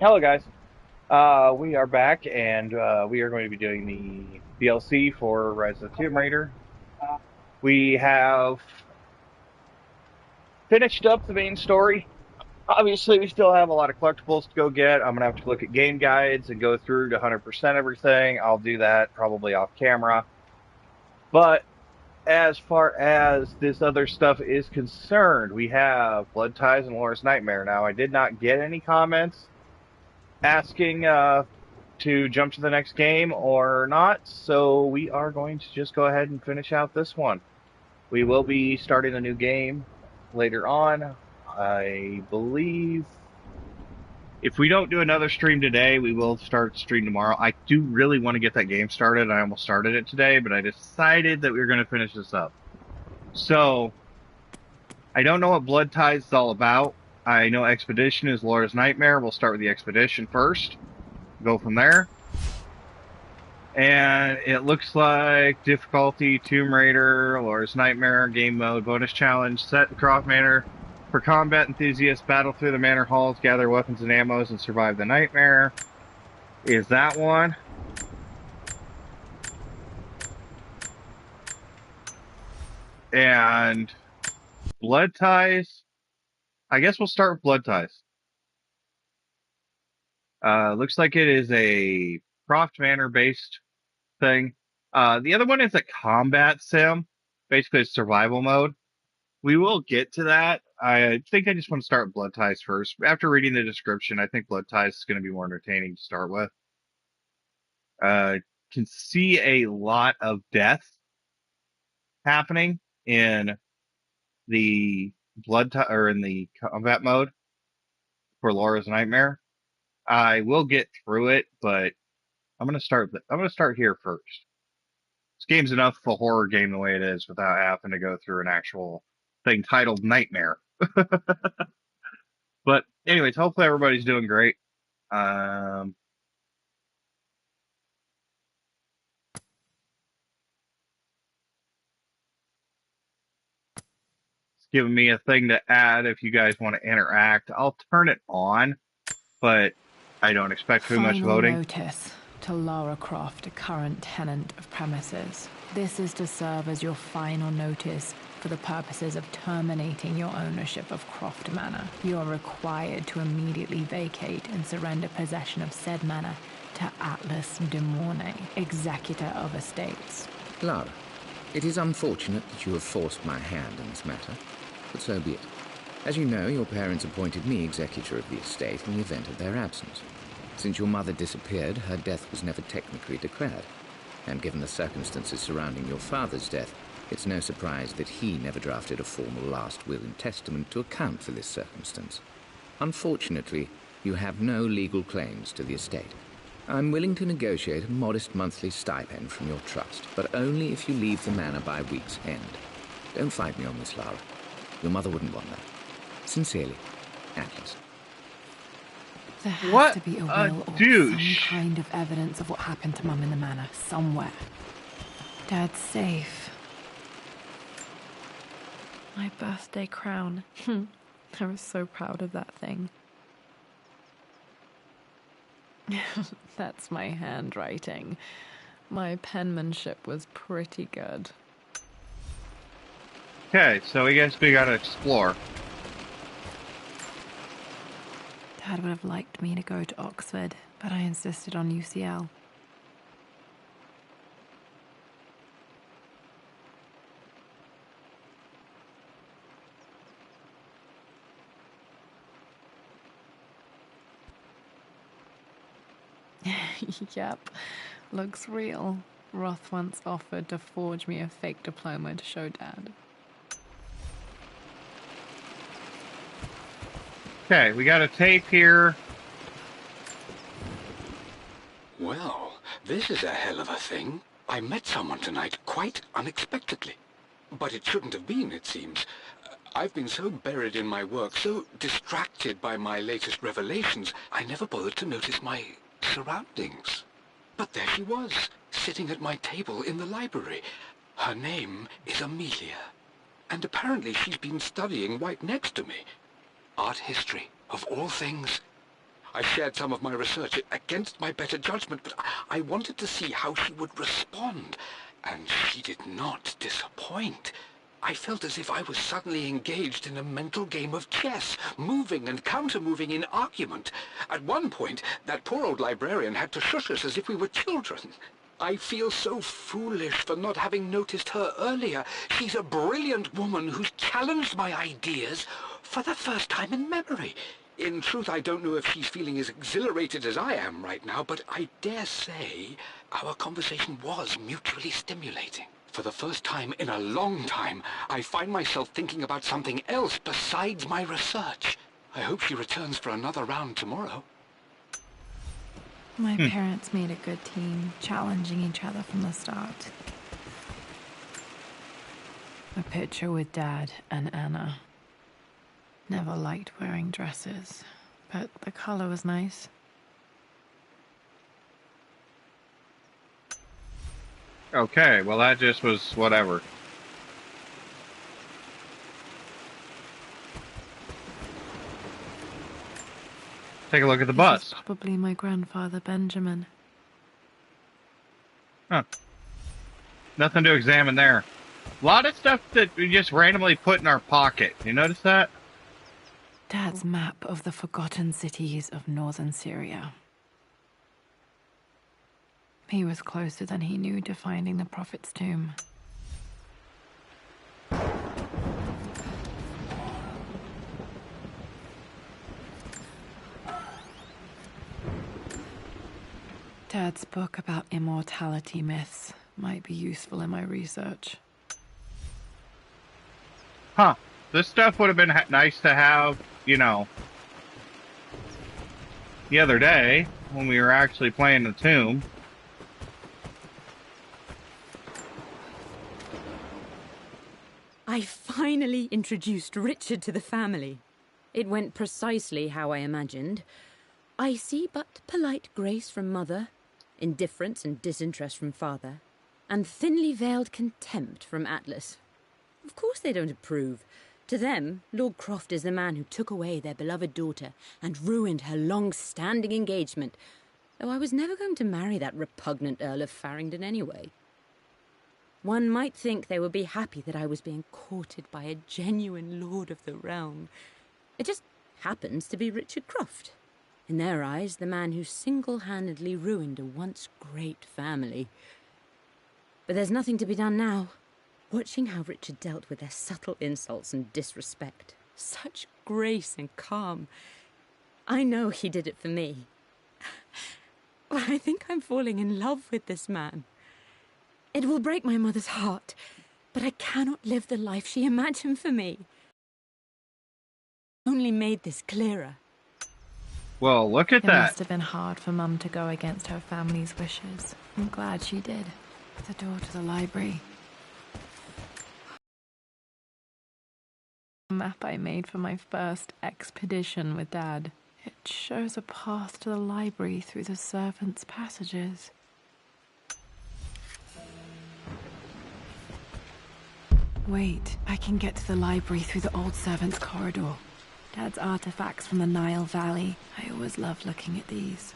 Hello, guys. We are back, and we are going to be doing the DLC for Rise of the Tomb Raider. We have finished up the main story. Obviously, we still have a lot of collectibles to go get. I'm going to have to look at game guides and go through to 100% everything. I'll do that probably off camera. But as far as this other stuff is concerned, we have Blood Ties and Laura's Nightmare. Now, I did not get any comments asking to jump to the next game or not. So we are going to just go ahead and finish out this one. We will be starting a new game later on. I believe if we don't do another stream today, we will start stream tomorrow. I do really want to get that game started. I almost started it today, but I decided that we were going to finish this up. So I don't know what Blood Ties is all about. I know Expedition is Laura's Nightmare. We'll start with the Expedition first. Go from there. And it looks like difficulty, Tomb Raider, Laura's Nightmare, game mode, bonus challenge, set the Croft Manor for combat enthusiasts, battle through the manor halls, gather weapons and ammos, and survive the nightmare. Is that one? And Blood Ties. I guess we'll start with Blood Ties. Looks like it is a Croft Manor based thing. The other one is a combat sim, basically a survival mode. We will get to that. I think I just want to start with Blood Ties first. After reading the description, I think Blood Ties is going to be more entertaining to start with. Can see a lot of death happening in the or in the combat mode for Laura's Nightmare. I will get through it, but I'm going to start. I'm going to start here first. This game's enough of a horror game the way it is without having to go through an actual thing titled Nightmare. But anyways, hopefully everybody's doing great. Um, it's giving me a thing to add if you guys want to interact. I'll turn it on, but I don't expect too much Final voting. notice to Lara Croft, a current tenant of premises. This is to serve as your final notice for the purposes of terminating your ownership of Croft Manor. You are required to immediately vacate and surrender possession of said manor to Atlas de Mornay, executor of estates. Lara, it is unfortunate that you have forced my hand in this matter, but so be it. As you know, your parents appointed me executor of the estate in the event of their absence. Since your mother disappeared, her death was never technically declared. And given the circumstances surrounding your father's death, it's no surprise that he never drafted a formal last will and testament to account for this circumstance. Unfortunately, you have no legal claims to the estate. I'm willing to negotiate a modest monthly stipend from your trust, but only if you leave the manor by week's end. Don't fight me on this, Lara. Your mother wouldn't want that. Sincerely, Atlas. There has What to be a a will or douche. some kind of evidence of what happened to Mum in the manor, somewhere. Dad's safe. My birthday crown. I was so proud of that thing. That's my handwriting. My penmanship was pretty good. Okay, so I guess we gotta explore. Dad would have liked me to go to Oxford, but I insisted on UCL. Yep, looks real. Roth once offered to forge me a fake diploma to show Dad. Okay, we got a tape here. Well, this is a hell of a thing. I met someone tonight quite unexpectedly. But it shouldn't have been, it seems. I've been so buried in my work, so distracted by my latest revelations, I never bothered to notice my surroundings. But there she was, sitting at my table in the library. Her name is Amelia. And apparently she's been studying right next to me. Art history, of all things. I shared some of my research against my better judgment, but I wanted to see how she would respond, and she did not disappoint. I felt as if I was suddenly engaged in a mental game of chess, moving and counter-moving in argument. At one point, that poor old librarian had to shush us as if we were children. I feel so foolish for not having noticed her earlier. She's a brilliant woman who's challenged my ideas for the first time in memory. In truth, I don't know if she's feeling as exhilarated as I am right now, but I dare say our conversation was mutually stimulating. For the first time in a long time, I find myself thinking about something else besides my research. I hope she returns for another round tomorrow. My parents made a good team, challenging each other from the start. A picture with Dad and Anna. Never liked wearing dresses, but the color was nice. Okay, well that just was whatever. Take a look at the bus. This is probably my grandfather, Benjamin. Huh. Nothing to examine there. A lot of stuff that we just randomly put in our pocket. You notice that? Dad's map of the forgotten cities of northern Syria. He was closer than he knew to finding the Prophet's tomb. Dad's book about immortality myths might be useful in my research. Huh. This stuff would have been nice to have, you know, the other day when we were actually playing the tomb. I finally introduced Richard to the family. It went precisely how I imagined. Icy but polite grace from Mother, indifference and disinterest from Father, and thinly veiled contempt from Atlas. Of course they don't approve. To them, Lord Croft is the man who took away their beloved daughter and ruined her long-standing engagement, though I was never going to marry that repugnant Earl of Farringdon anyway. One might think they would be happy that I was being courted by a genuine lord of the realm. It just happens to be Richard Croft. In their eyes, the man who single-handedly ruined a once great family. But there's nothing to be done now. Watching how Richard dealt with their subtle insults and disrespect. Such grace and calm. I know he did it for me. I think I'm falling in love with this man. It will break my mother's heart, but I cannot live the life she imagined for me. Only made this clearer. Well, look at It that. must have been hard for Mum to go against her family's wishes. I'm glad she did. The door to the library. A map I made for my first expedition with Dad. It shows a path to the library through the servants' passages. Wait, I can get to the library through the old servants' corridor. Dad's artifacts from the Nile Valley. I always loved looking at these.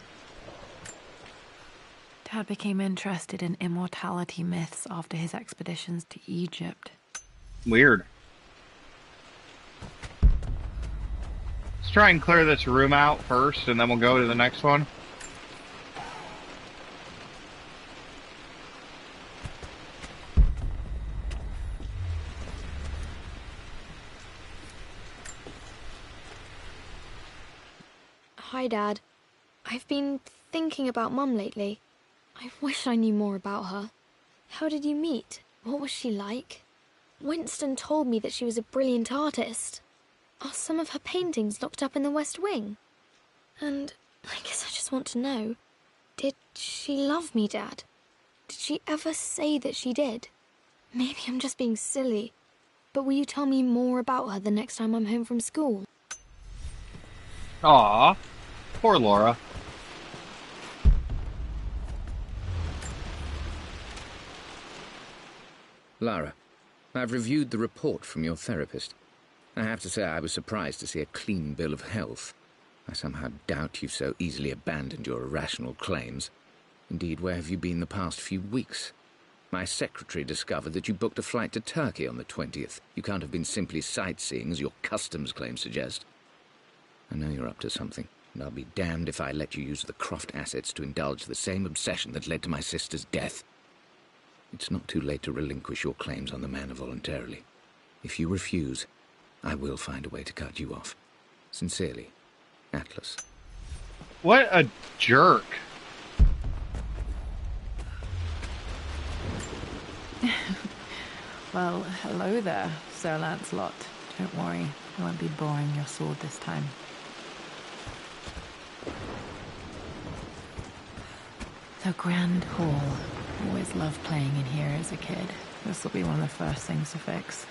Dad became interested in immortality myths after his expeditions to Egypt. Weird. Let's try and clear this room out first, and then we'll go to the next one. Hi, Dad. I've been thinking about Mum lately. I wish I knew more about her. How did you meet? What was she like? Winston told me that she was a brilliant artist. Are some of her paintings locked up in the West Wing? And I guess I just want to know, did she love me, Dad? Did she ever say that she did? Maybe I'm just being silly, but will you tell me more about her the next time I'm home from school? Aw, poor Laura. Lara, I've reviewed the report from your therapist. I have to say I was surprised to see a clean bill of health. I somehow doubt you've so easily abandoned your irrational claims. Indeed, where have you been the past few weeks? My secretary discovered that you booked a flight to Turkey on the 20th. You can't have been simply sightseeing, as your customs claims suggest. I know you're up to something, and I'll be damned if I let you use the Croft assets to indulge the same obsession that led to my sister's death. It's not too late to relinquish your claims on the manor voluntarily. If you refuse, I will find a way to cut you off. Sincerely, Atlas. What a jerk. Well, hello there, Sir Lancelot. Don't worry, I won't be boring your sword this time. The Grand Hall. Always loved playing in here as a kid. This will be one of the first things to fix.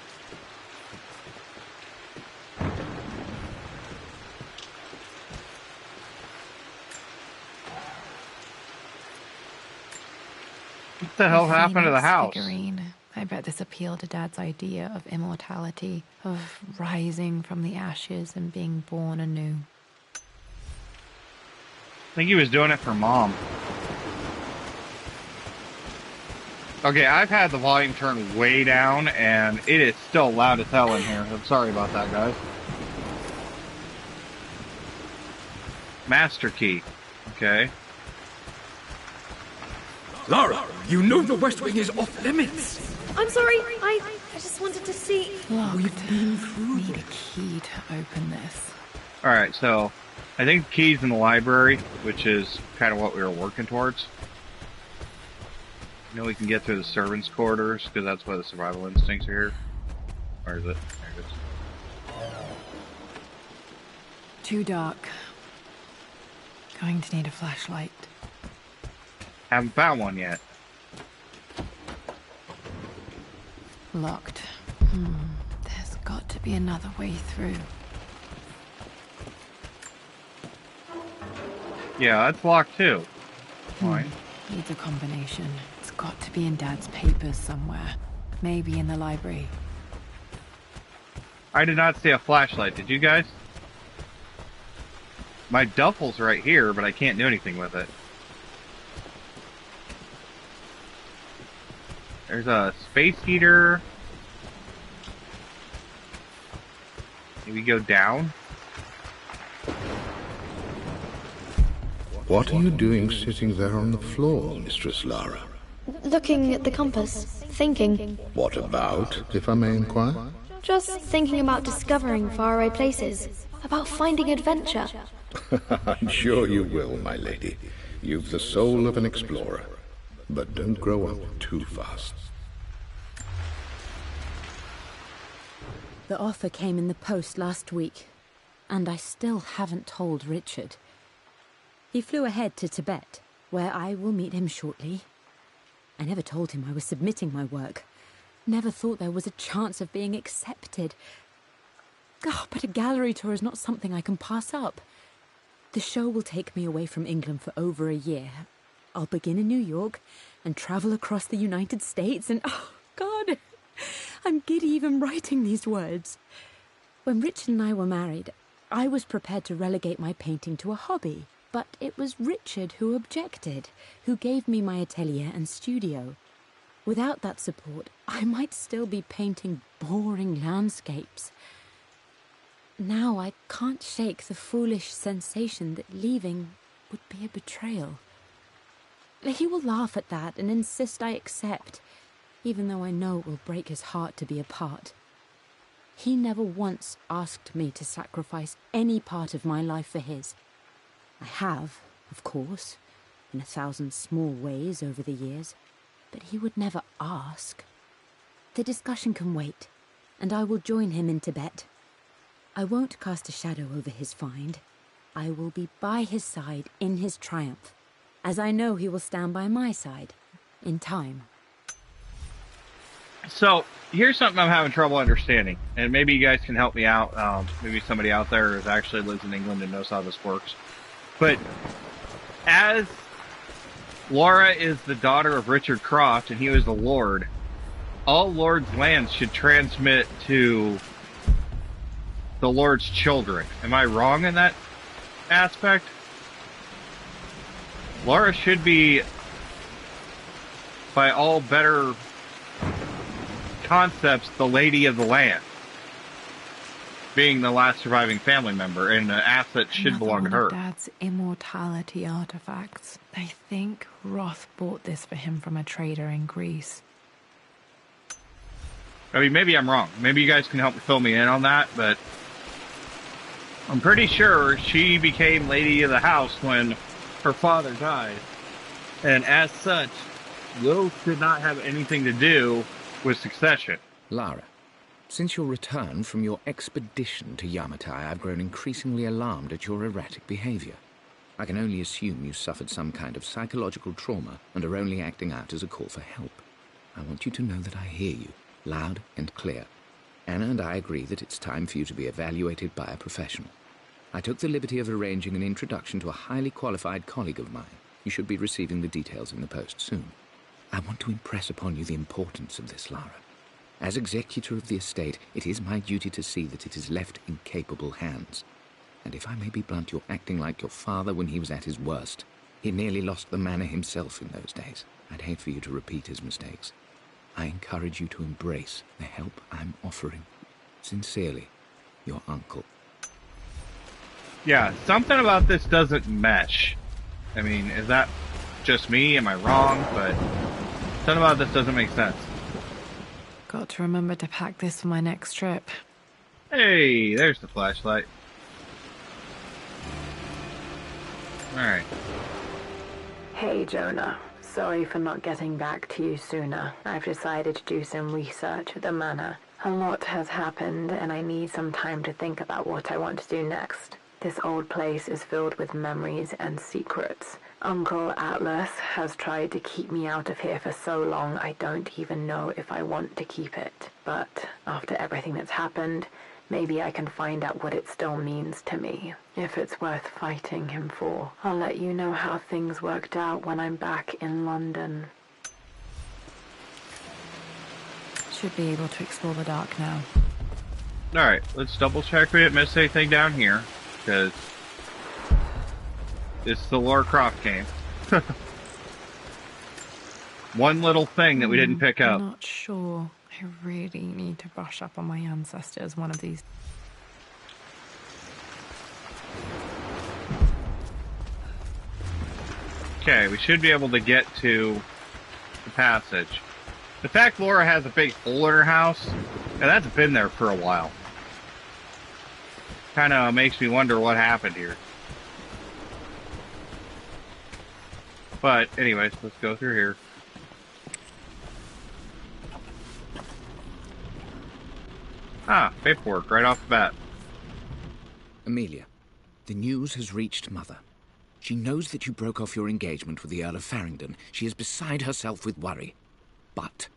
What the hell happened to the Phoenix house? Figurine. I bet this appealed to Dad's idea of immortality, of rising from the ashes and being born anew. I think he was doing it for Mom. Okay, I've had the volume turned way down, and it is still loud as hell in here. I'm sorry about that, guys. Master key. Okay. Lara, you know the West Wing is off limits. I'm sorry, I just wanted to see. Locked. We've been through Need a key to open this. Alright, so I think the key's in the library, which is kind of what we were working towards. You know we can get through the servants' quarters, because that's why the survival instincts are here. Where is it? There it is. Too dark. Going to need a flashlight. Haven't found one yet. Locked. There's got to be another way through. Yeah, that's locked too. Fine. Needs a combination. It's got to be in Dad's papers somewhere. Maybe in the library. I did not see a flashlight, did you guys? My duffel's right here, but I can't do anything with it. There's a space heater. Maybe go down? What are you doing sitting there on the floor, Mistress Lara? Looking at the compass, thinking. What about, if I may inquire? Just thinking about discovering faraway places, about finding adventure. I'm sure you will, my lady. You've the soul of an explorer. But don't grow up too fast. The offer came in the post last week, and I still haven't told Richard. He flew ahead to Tibet, where I will meet him shortly. I never told him I was submitting my work. Never thought there was a chance of being accepted. Oh, but a gallery tour is not something I can pass up. The show will take me away from England for over a year. I'll begin in New York and travel across the United States and... oh, God! I'm giddy even writing these words. When Richard and I were married, I was prepared to relegate my painting to a hobby. But it was Richard who objected, who gave me my atelier and studio. Without that support, I might still be painting boring landscapes. Now I can't shake the foolish sensation that leaving would be a betrayal. He will laugh at that and insist I accept, even though I know it will break his heart to be apart. He never once asked me to sacrifice any part of my life for his. I have, of course, in 1,000 small ways over the years, but he would never ask. The discussion can wait, and I will join him in Tibet. I won't cast a shadow over his find. I will be by his side in his triumph, as I know he will stand by my side, in time. So, here's something I'm having trouble understanding, and maybe you guys can help me out. Maybe somebody out there who actually lives in England and knows how this works. But as Laura is the daughter of Richard Croft and he was the Lord, all Lord's lands should transmit to the Lord's children. Am I wrong in that aspect, Laura should be, by all better concepts, the lady of the land, being the last surviving family member, and the asset should belong to her. Dad's immortality artifacts. I think Roth bought this for him from a trader in Greece. I mean, maybe I'm wrong. Maybe you guys can help fill me in on that, but I'm pretty sure she became lady of the house when her father died. And as such, those did not have anything to do with succession. Lara, since your return from your expedition to Yamatai, I've grown increasingly alarmed at your erratic behavior. I can only assume you suffered some kind of psychological trauma and are only acting out as a call for help. I want you to know that I hear you, loud and clear. Anna and I agree that it's time for you to be evaluated by a professional. I took the liberty of arranging an introduction to a highly qualified colleague of mine. You should be receiving the details in the post soon. I want to impress upon you the importance of this, Lara. As executor of the estate, it is my duty to see that it is left in capable hands. And if I may be blunt, you're acting like your father when he was at his worst. He nearly lost the manor himself in those days. I'd hate for you to repeat his mistakes. I encourage you to embrace the help I'm offering. Sincerely, your uncle. Yeah, something about this doesn't mesh. I mean, is that just me? Am I wrong? But something about this doesn't make sense. Got to remember to pack this for my next trip. Hey, there's the flashlight. Alright. Hey, Jonah. Sorry for not getting back to you sooner. I've decided to do some research at the manor. A lot has happened, and I need some time to think about what I want to do next. This old place is filled with memories and secrets. Uncle Atlas has tried to keep me out of here for so long I don't even know if I want to keep it. But after everything that's happened, maybe I can find out what it still means to me. If it's worth fighting him for. I'll let you know how things worked out when I'm back in London. Should be able to explore the dark now. Alright, let's double check we didn't miss anything down here, because it's the Lara Croft game. One little thing that we didn't pick up. I'm not sure. I really need to brush up on my ancestors one of these. Okay, we should be able to get to the passage. The fact Laura has a big hole in her house, and that's been there for a while. Kind of makes me wonder what happened here. But, anyways, let's go through here. Ah, paperwork right off the bat. Amelia, the news has reached Mother. She knows that you broke off your engagement with the Earl of Farringdon. She is beside herself with worry. But,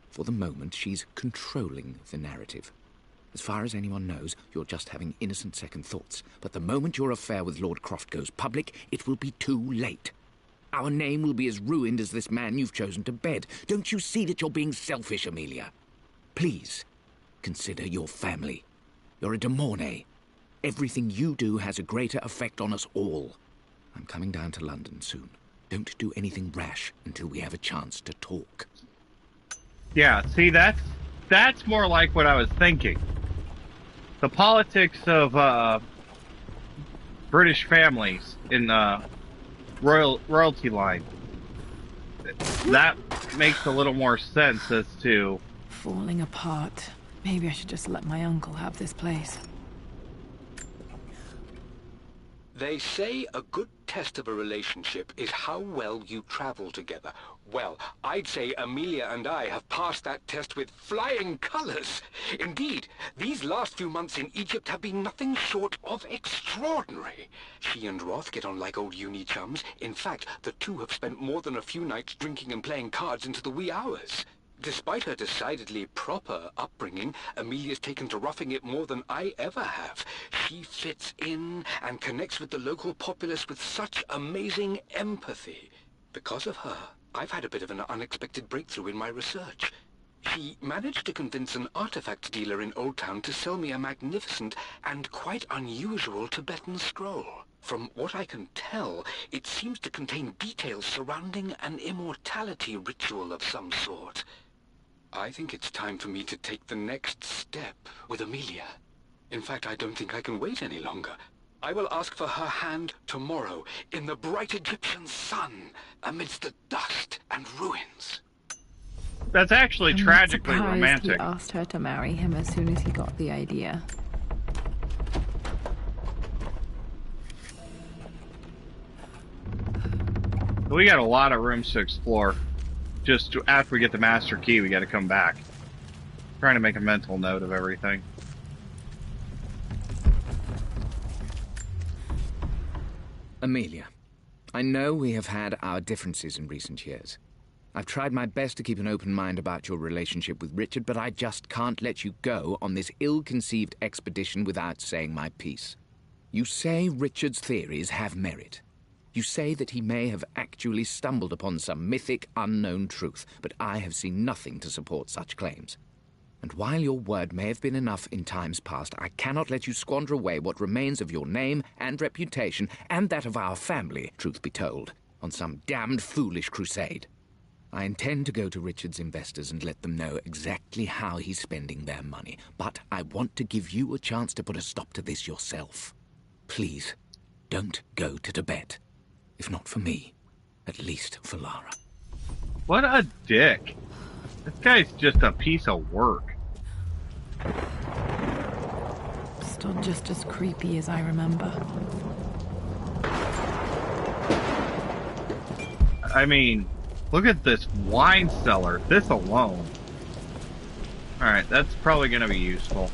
for the moment, she's controlling the narrative. As far as anyone knows, you're just having innocent second thoughts. But the moment your affair with Lord Croft goes public, it will be too late. Our name will be as ruined as this man you've chosen to bed. Don't you see that you're being selfish, Amelia? Please, consider your family. You're a de Mornay. Everything you do has a greater effect on us all. I'm coming down to London soon. Don't do anything rash until we have a chance to talk. Yeah, see, that's more like what I was thinking. The politics of British families in the royalty line. That makes a little more sense as to... Falling apart. Maybe I should just let my uncle have this place. They say a good test of a relationship is how well you travel together. Well, I'd say Amelia and I have passed that test with flying colors. Indeed, these last few months in Egypt have been nothing short of extraordinary. She and Roth get on like old uni chums. In fact, the two have spent more than a few nights drinking and playing cards into the wee hours. Despite her decidedly proper upbringing, Amelia's taken to roughing it more than I ever have. She fits in and connects with the local populace with such amazing empathy. Because of her, I've had a bit of an unexpected breakthrough in my research. She managed to convince an artifact dealer in Old Town to sell me a magnificent and quite unusual Tibetan scroll. From what I can tell, it seems to contain details surrounding an immortality ritual of some sort. I think it's time for me to take the next step with Amelia. In fact, I don't think I can wait any longer. I will ask for her hand tomorrow in the bright Egyptian sun amidst the dust and ruins. That's actually I'm tragically surprised romantic. He asked her to marry him as soon as he got the idea. We got a lot of rooms to explore. Just after we get the master key, we got to come back. Trying to make a mental note of everything. Amelia, I know we have had our differences in recent years. I've tried my best to keep an open mind about your relationship with Richard, but I just can't let you go on this ill-conceived expedition without saying my piece. You say Richard's theories have merit. You say that he may have actually stumbled upon some mythic, unknown truth, but I have seen nothing to support such claims. And while your word may have been enough in times past, I cannot let you squander away what remains of your name and reputation, and that of our family, truth be told, on some damned foolish crusade. I intend to go to Richard's investors and let them know exactly how he's spending their money, but I want to give you a chance to put a stop to this yourself. Please, don't go to Tibet. If not for me, at least for Lara. What a dick. This guy's just a piece of work. Still just as creepy as I remember. I mean, look at this wine cellar. This alone. Alright, that's probably going to be useful.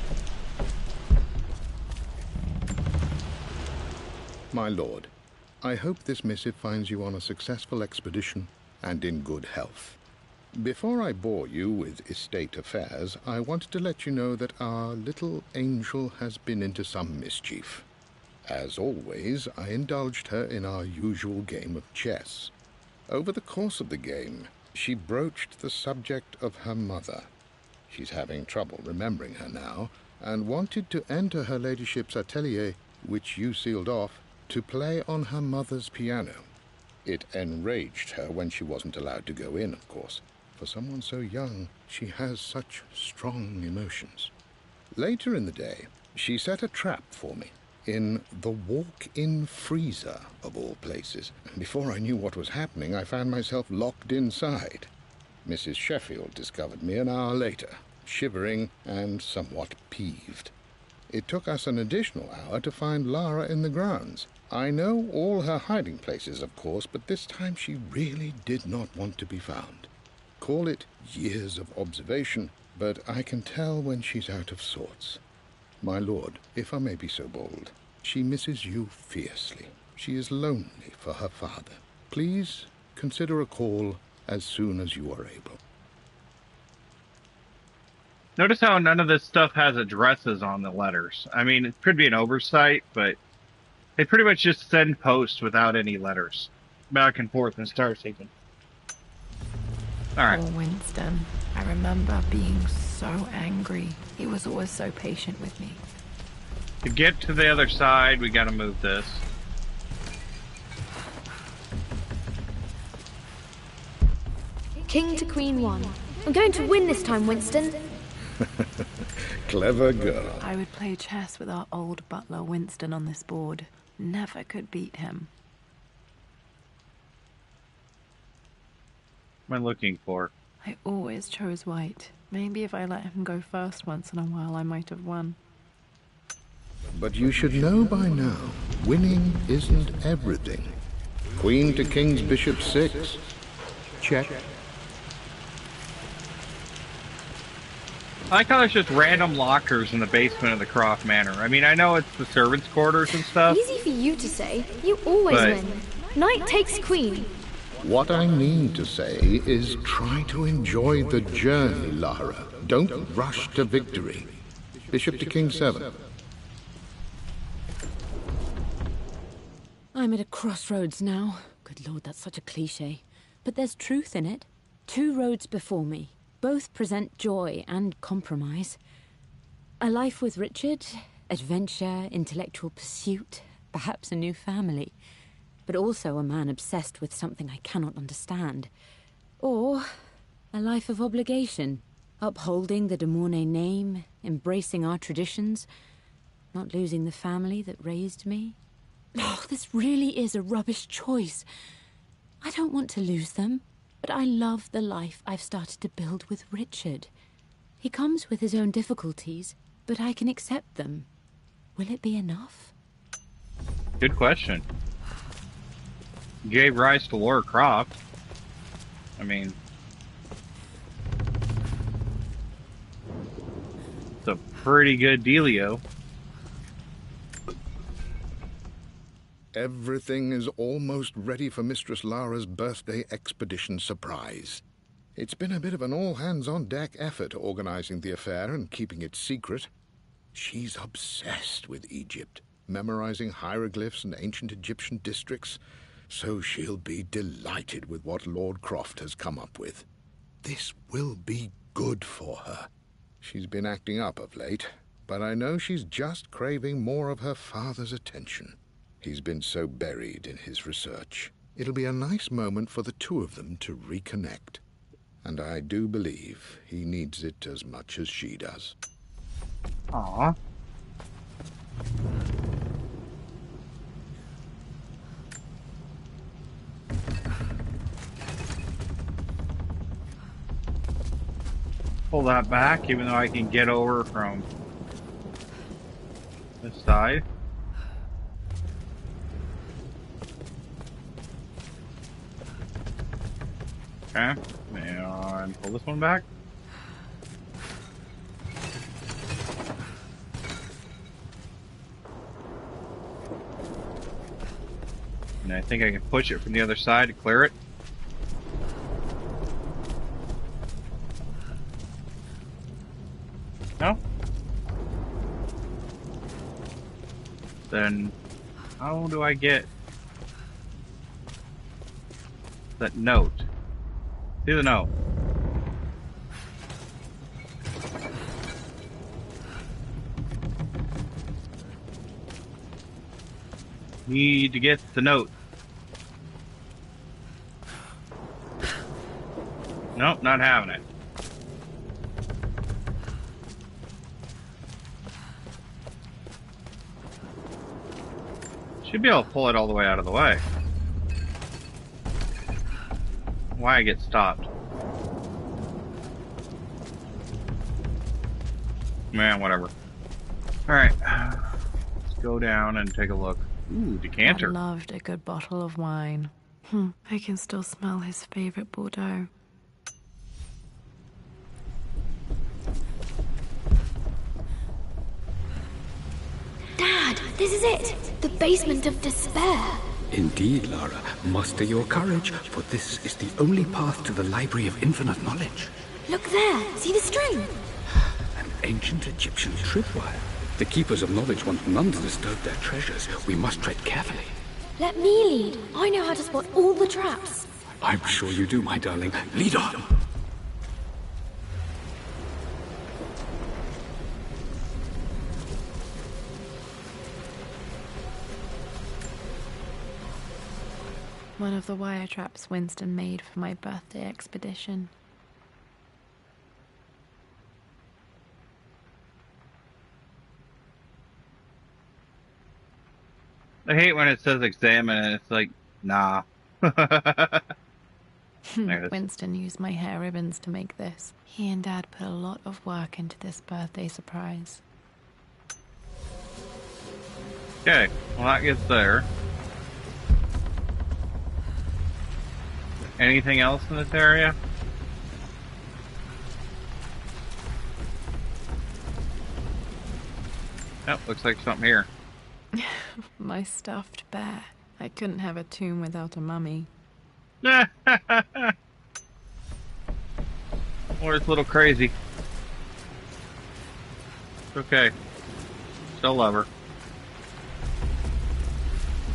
My lord, I hope this missive finds you on a successful expedition and in good health. Before I bore you with estate affairs, I wanted to let you know that our little angel has been into some mischief. As always, I indulged her in our usual game of chess. Over the course of the game, she broached the subject of her mother. She's having trouble remembering her now, and wanted to enter her ladyship's atelier, which you sealed off, to play on her mother's piano. It enraged her when she wasn't allowed to go in, of course. For someone so young, she has such strong emotions. Later in the day, she set a trap for me in the walk-in freezer, of all places. And before I knew what was happening, I found myself locked inside. Mrs. Sheffield discovered me an hour later, shivering and somewhat peeved. It took us an additional hour to find Lara in the grounds. I know all her hiding places, of course, but this time she really did not want to be found. Call it years of observation, but I can tell when she's out of sorts. My lord, if I may be so bold, she misses you fiercely. She is lonely for her father. Please consider a call as soon as you are able. Notice how none of this stuff has addresses on the letters. I mean, it could be an oversight, but they pretty much just send posts without any letters. Back and forth in Star Seeking. Alright. Poor Winston. I remember being so angry. He was always so patient with me. To get to the other side, we gotta move this. King to Queen 1. I'm going to win this time, Winston. Clever girl. I would play chess with our old butler Winston on this board. Never could beat him. What am I looking for? I always chose white. Maybe if I let him go first once in a while, I might have won. But you should know by now, winning isn't everything. Queen to King's Bishop 6. Check. I like how there's just random lockers in the basement of the Croft Manor. I mean, I know it's the servants' quarters and stuff. Easy for you to say. You always But- win. Knight takes queen. What I mean to say is try to enjoy the journey, Lara. Don't rush to victory. Bishop to King 7. I'm at a crossroads now. Good Lord, that's such a cliché. But there's truth in it. 2 roads before me. Both present joy and compromise. A life with Richard, adventure, intellectual pursuit, perhaps a new family, but also a man obsessed with something I cannot understand. Or a life of obligation, upholding the de Mornay name, embracing our traditions, not losing the family that raised me. Oh, this really is a rubbish choice. I don't want to lose them, but I love the life I've started to build with Richard. He comes with his own difficulties, but I can accept them. Will it be enough? Good question. You gave rise to Lara Croft. I mean, it's a pretty good dealio. Everything is almost ready for Mistress Lara's birthday expedition surprise. It's been a bit of an all-hands-on-deck effort organizing the affair and keeping it secret. She's obsessed with Egypt, memorizing hieroglyphs and ancient Egyptian districts, so she'll be delighted with what Lord Croft has come up with. This will be good for her. She's been acting up of late, but I know she's just craving more of her father's attention. He's been so buried in his research. It'll be a nice moment for the two of them to reconnect. And I do believe he needs it as much as she does. Aww. Pull that back, even though I can get over from this side. Okay, and pull this one back. And I think I can push it from the other side to clear it. No? Then how do I get that note? Do the note. Need to get the note. Nope, not having it. Should be able to pull it all the way out of the way. Why I get stopped? Man, whatever. Alright. Let's go down and take a look. Ooh, decanter. I loved a good bottle of wine. I can still smell his favorite Bordeaux. Dad, this is it! The basement of despair! Indeed, Lara. Muster your courage, for this is the only path to the Library of Infinite Knowledge. Look there! See the string? An ancient Egyptian tripwire. The Keepers of Knowledge want none to disturb their treasures. We must tread carefully. Let me lead. I know how to spot all the traps. I'm sure you do, my darling. Lead on! One of the wire traps Winston made for my birthday expedition. I hate when it says examine and it's like, nah. Winston used my hair ribbons to make this. He and Dad put a lot of work into this birthday surprise. Okay, well that gets there. Anything else in this area? Oh, looks like something here. My stuffed bear. I couldn't have a tomb without a mummy. Or it's a little crazy. It's okay. Still love her.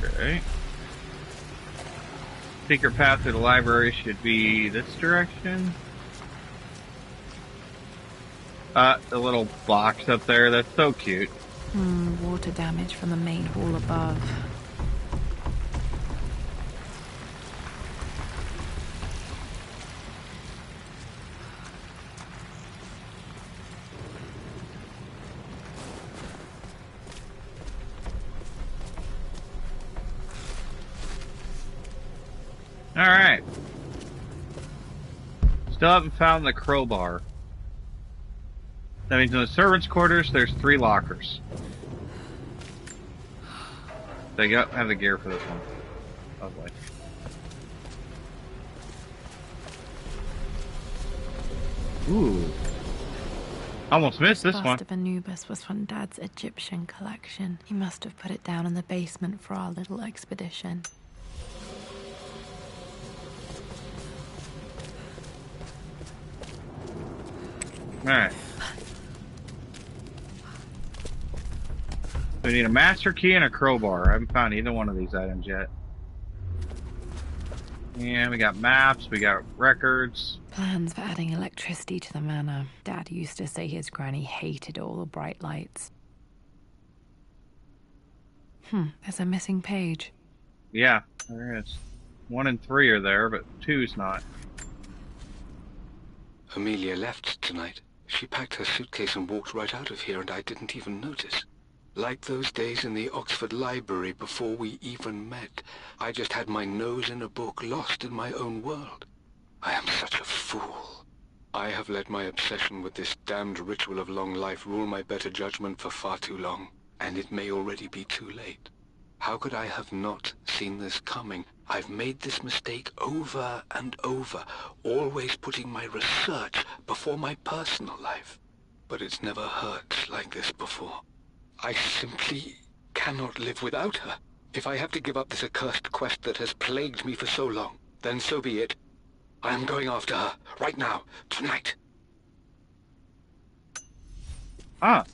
Okay. Secret path to the library should be this direction. The little box up there, that's so cute. Water damage from the main hall above. Alright. Still haven't found the crowbar. That means in the servants' quarters, there's 3 lockers. They have the gear for this one. Lovely. Ooh. Almost missed this one. Bust of Anubis was from Dad's Egyptian collection. He must have put it down in the basement for our little expedition. Alright. We need a master key and a crowbar. I haven't found either one of these items yet. Yeah, we got maps, we got records. Plans for adding electricity to the manor. Dad used to say his granny hated all the bright lights. There's a missing page. Yeah, there is. 1 and 3 are there, but 2's not. Amelia left tonight. She packed her suitcase and walked right out of here, and I didn't even notice. Like those days in the Oxford Library before we even met. I just had my nose in a book, lost in my own world. I am such a fool. I have let my obsession with this damned ritual of long life rule my better judgment for far too long, and it may already be too late. How could I have not seen this coming? I've made this mistake over and over, always putting my research before my personal life. But it's never hurt like this before. I simply cannot live without her. If I have to give up this accursed quest that has plagued me for so long, then so be it. I am going after her, right now, tonight. Ah.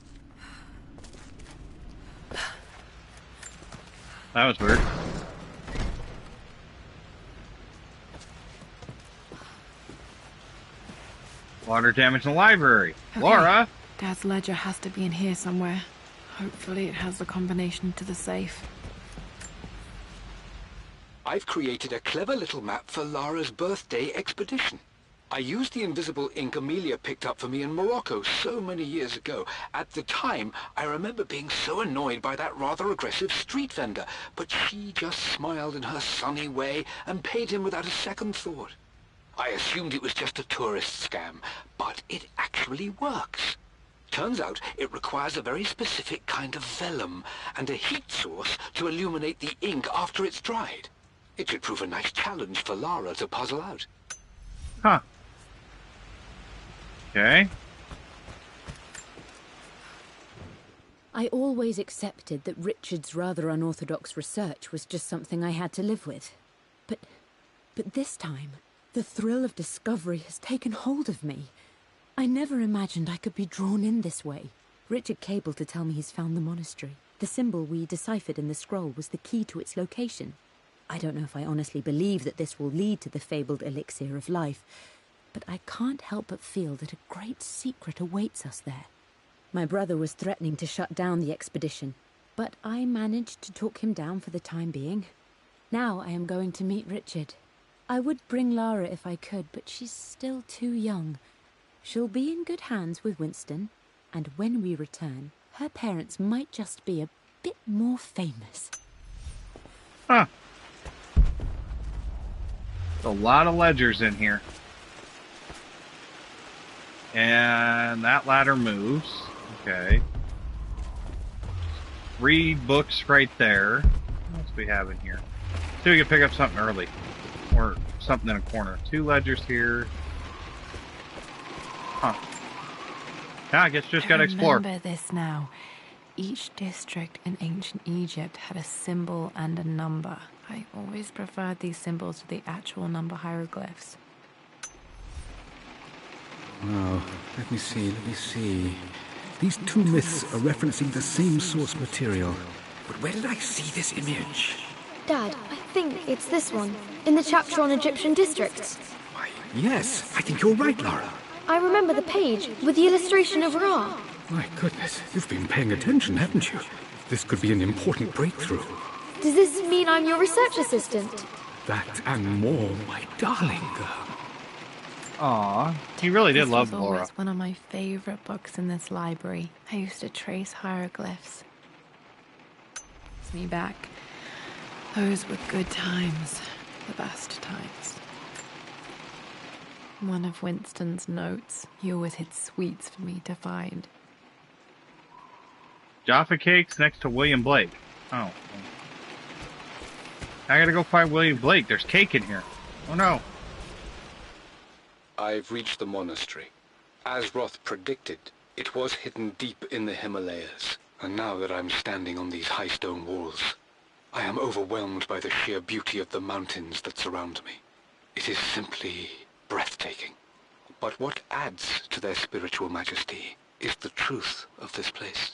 That was weird. Water damage in the library. Okay. Laura! Dad's ledger has to be in here somewhere. Hopefully it has the combination to the safe. I've created a clever little map for Lara's birthday expedition. I used the invisible ink Amelia picked up for me in Morocco so many years ago. At the time, I remember being so annoyed by that rather aggressive street vendor, but she just smiled in her sunny way and paid him without a second thought. I assumed it was just a tourist scam, but it actually works. Turns out it requires a very specific kind of vellum and a heat source to illuminate the ink after it's dried. It should prove a nice challenge for Lara to puzzle out. Huh. Okay. I always accepted that Richard's rather unorthodox research was just something I had to live with. But this time, the thrill of discovery has taken hold of me. I never imagined I could be drawn in this way. Richard cabled to tell me he's found the monastery. The symbol we deciphered in the scroll was the key to its location. I don't know if I honestly believe that this will lead to the fabled elixir of life, but I can't help but feel that a great secret awaits us there. My brother was threatening to shut down the expedition, but I managed to talk him down for the time being. Now I am going to meet Richard. I would bring Lara if I could, but she's still too young. She'll be in good hands with Winston, and when we return, her parents might just be a bit more famous. Huh. A lot of ledgers in here. And that ladder moves. Okay. 3 books right there. What else do we have in here? See if we can pick up something early. Or something in a corner. 2 ledgers here. Huh. Yeah, I guess just gotta explore. Remember this now. Each district in ancient Egypt had a symbol and a number. I always preferred these symbols to the actual number hieroglyphs. Now, let me see. These 2 myths are referencing the same source material. But where did I see this image? Dad, I think it's this one, in the chapter on Egyptian districts. Why, yes, I think you're right, Lara. I remember the page with the illustration of Ra. My goodness, you've been paying attention, haven't you? This could be an important breakthrough. Does this mean I'm your research assistant? That and more, my darling girl. Aw, he really did love This was Laura. always one of my favorite books in this library. I used to trace hieroglyphs. It's me back. Those were good times. the best times. One of Winston's notes. He always hid sweets for me to find. Jaffa Cakes next to William Blake. Oh. I gotta go find William Blake. There's cake in here. Oh no. I've reached the monastery. As Roth predicted, it was hidden deep in the Himalayas. And now that I'm standing on these high stone walls, I am overwhelmed by the sheer beauty of the mountains that surround me. It is simply breathtaking. But what adds to their spiritual majesty is the truth of this place.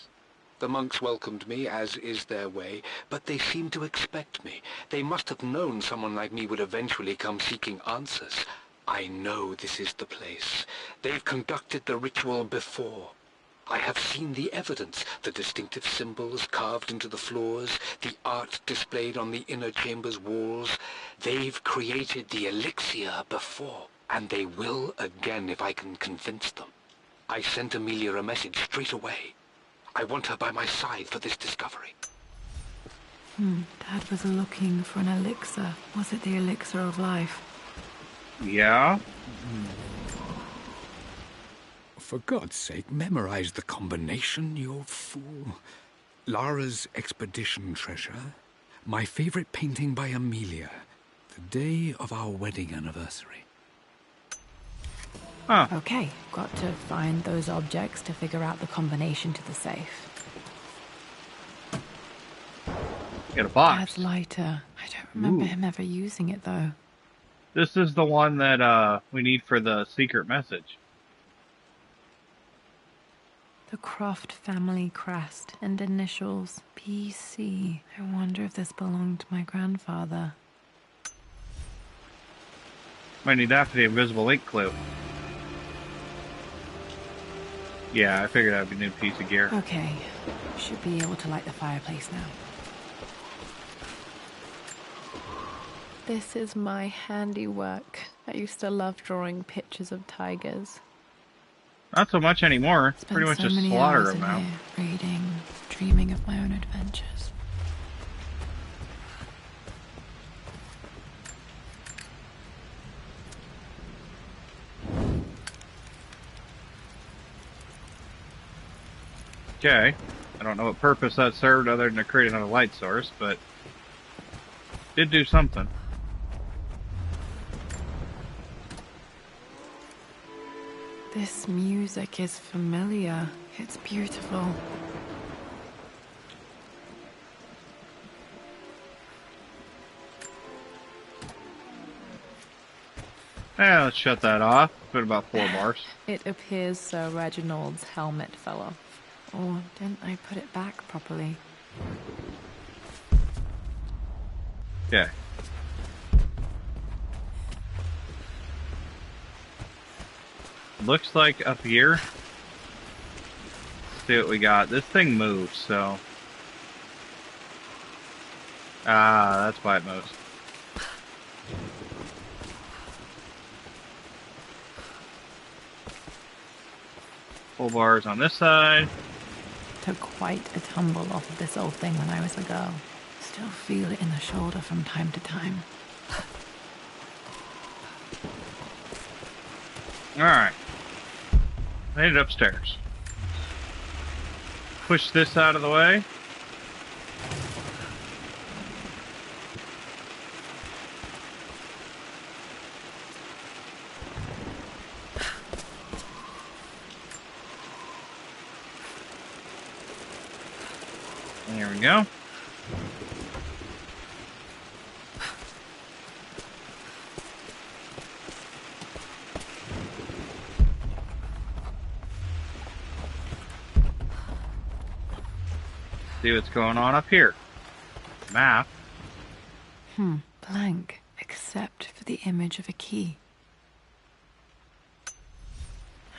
The monks welcomed me, as is their way, but they seemed to expect me. They must have known someone like me would eventually come seeking answers. I know this is the place. They've conducted the ritual before. I have seen the evidence, the distinctive symbols carved into the floors, the art displayed on the inner chamber's walls. They've created the elixir before, and they will again if I can convince them. I sent Amelia a message straight away. I want her by my side for this discovery. Dad was looking for an elixir. Was it the elixir of life? Yeah? For God's sake, memorize the combination, you fool. Lara's expedition treasure, my favorite painting by Amelia, the day of our wedding anniversary. Huh. Okay, got to find those objects to figure out the combination to the safe. Get a box. Dad's lighter. I don't remember him ever using it, though. This is the one that we need for the secret message. The Croft family crest and initials PC. I wonder if this belonged to my grandfather. Might need that for the invisible ink clue. Yeah, I figured that'd be a new piece of gear. Okay, should be able to light the fireplace now. This is my handiwork. I used to love drawing pictures of tigers. Not so much anymore. Spent Pretty much so just many slaughter hours them in now. here, reading, dreaming of my own adventures. Okay. I don't know what purpose that served other than to create another light source, but did do something. This music is familiar. It's beautiful. Yeah, let's shut that off. Put about 4 bars. It appears Sir Reginald's helmet fell off. Or didn't I put it back properly? Okay. Looks like up here. Let's see what we got. This thing moves, so. Ah, that's why it moves. Full bars on this side. Took quite a tumble off of this old thing when I was a girl. Still feel it in the shoulder from time to time. Alright. Made it upstairs. Push this out of the way. There we go. See what's going on up here. Map. Blank, except for the image of a key.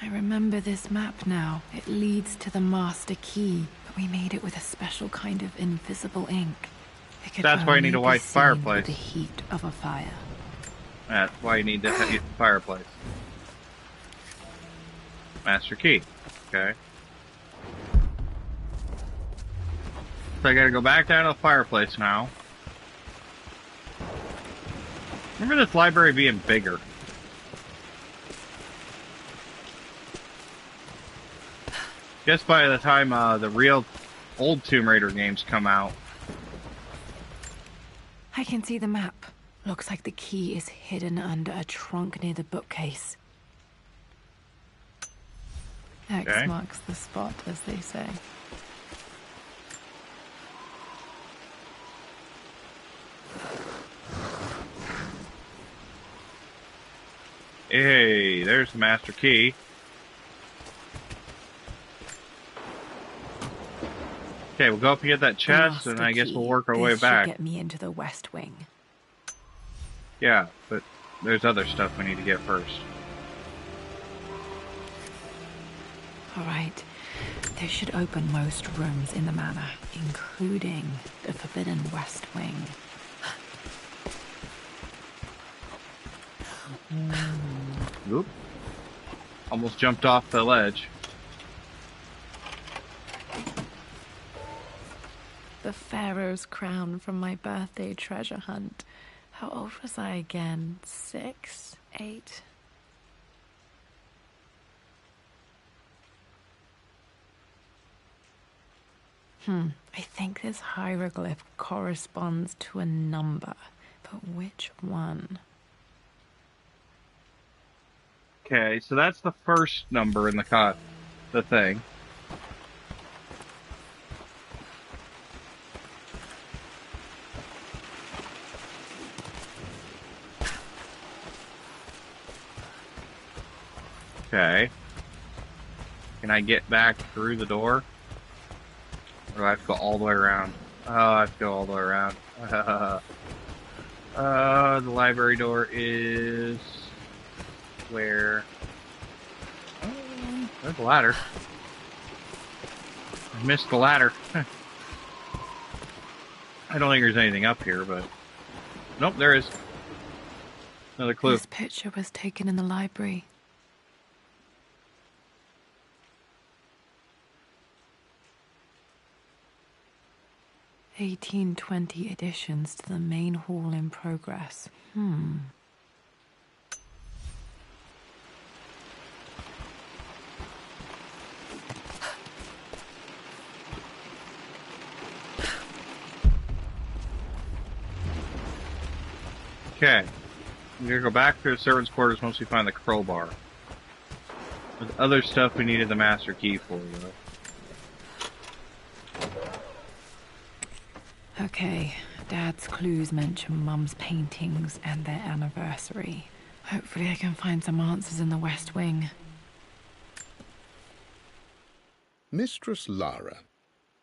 I remember this map now. It leads to the master key, but we made it with a special kind of invisible ink. It could That's why you need only a be white seen fireplace. with the heat of a fire. That's why you need to hit the fireplace. Master key. Okay. So I gotta go back down to the fireplace now. Remember this library being bigger. Guess by the time the real old Tomb Raider games come out. I can see the map. Looks like the key is hidden under a trunk near the bookcase. X Okay. marks the spot, as they say. Hey, there's the master key. Okay, we'll go up and get that chest, and Master I guess key. we'll work our This way should back. get me into the West Wing. Yeah, but there's other stuff we need to get first. All right. This should open most rooms in the manor, including the Forbidden West Wing. Oop. Almost jumped off the ledge. The Pharaoh's crown from my birthday treasure hunt. How old was I again? 6? 8? I think this hieroglyph corresponds to a number, but which one? Okay, so that's the first number in the thing. Okay. Can I get back through the door? Or do I have to go all the way around? Oh, I have to go all the way around. The library door is... where? Oh, there's a ladder. I missed the ladder. I don't think there's anything up here, but... Nope, there is. Another clue. This picture was taken in the library. (1820) additions to the main hall in progress. Okay. We're gonna go back to the servants' quarters once we find the crowbar. There's other stuff we needed the master key for, though. Okay, Dad's clues mention Mum's paintings and their anniversary. Hopefully I can find some answers in the West Wing. Mistress Lara,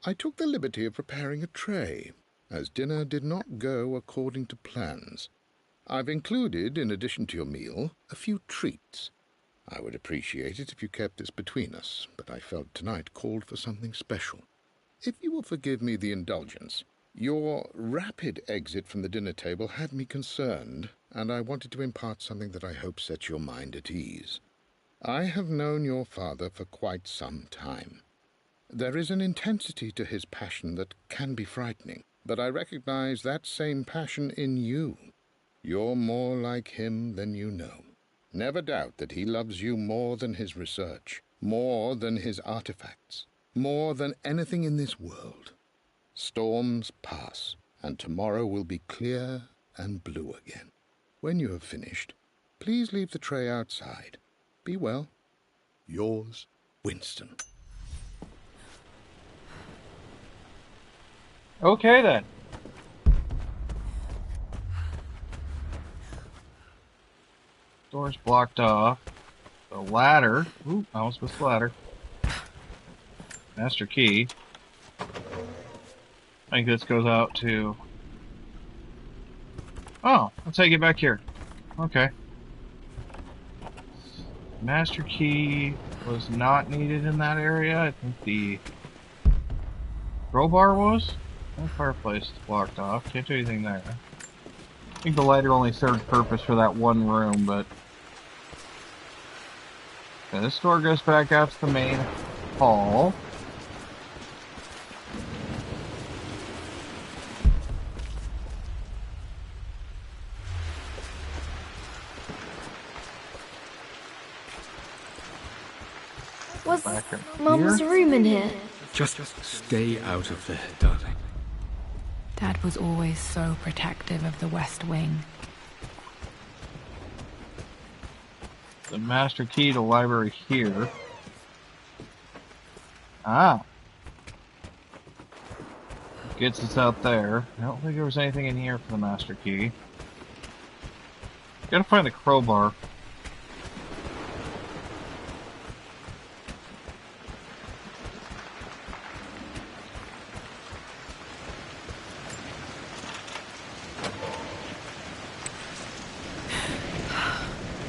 I took the liberty of preparing a tray, as dinner did not go according to plans. I've included, in addition to your meal, a few treats. I would appreciate it if you kept this between us, but I felt tonight called for something special. If you will forgive me the indulgence, your rapid exit from the dinner table had me concerned, and I wanted to impart something that I hope sets your mind at ease. I have known your father for quite some time. There is an intensity to his passion that can be frightening, but I recognize that same passion in you. You're more like him than you know. Never doubt that he loves you more than his research, more than his artifacts, more than anything in this world. Storms pass, and tomorrow will be clear and blue again. When you have finished, please leave the tray outside. Be well. Yours, Winston. Okay, then. Door's blocked off. The ladder. Ooh, I almost missed the ladder. Master key. I think this goes out to... Oh, let's how you get back here. Okay. Master key was not needed in that area. I think the crowbar was. The fireplace is blocked off. Can't do anything there. I think the lighter only served purpose for that one room, but... Okay, this door goes back out to the main hall. There's a room in here. Just stay out of there, darling. Dad was always so protective of the West Wing. The master key to the library here. Ah. Gets us out there. I don't think there was anything in here for the master key. Gotta find the crowbar.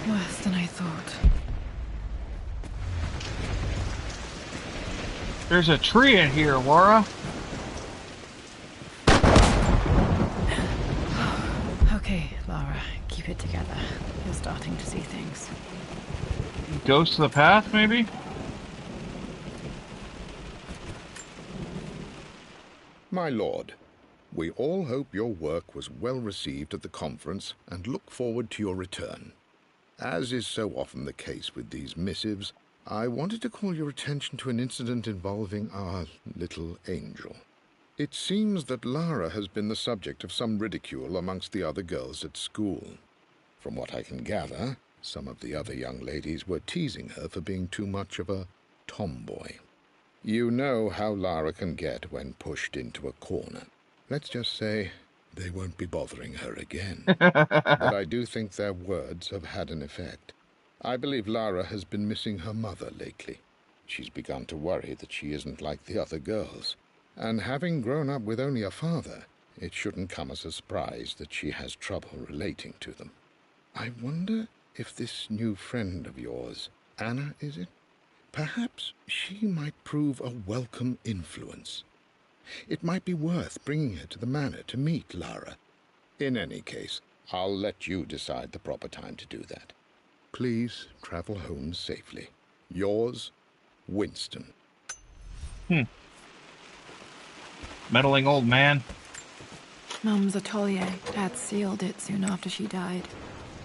Worse than I thought. There's a tree in here, Laura. Okay, Lara, keep it together. You're starting to see things. Ghost of the path, maybe? My lord, we all hope your work was well received at the conference and look forward to your return. As is so often the case with these missives, I wanted to call your attention to an incident involving our little angel. It seems that Lara has been the subject of some ridicule amongst the other girls at school. From what I can gather, some of the other young ladies were teasing her for being too much of a tomboy. You know how Lara can get when pushed into a corner. Let's just say they won't be bothering her again. But I do think their words have had an effect. I believe Lara has been missing her mother lately. She's begun to worry that she isn't like the other girls. And having grown up with only a father, it shouldn't come as a surprise that she has trouble relating to them. I wonder if this new friend of yours, Anna, is it? Perhaps she might prove a welcome influence. It might be worth bringing her to the manor to meet Lara. In any case, I'll let you decide the proper time to do that. Please travel home safely. Yours, Winston. Meddling old man. Mum's atelier. Dad sealed it soon after she died.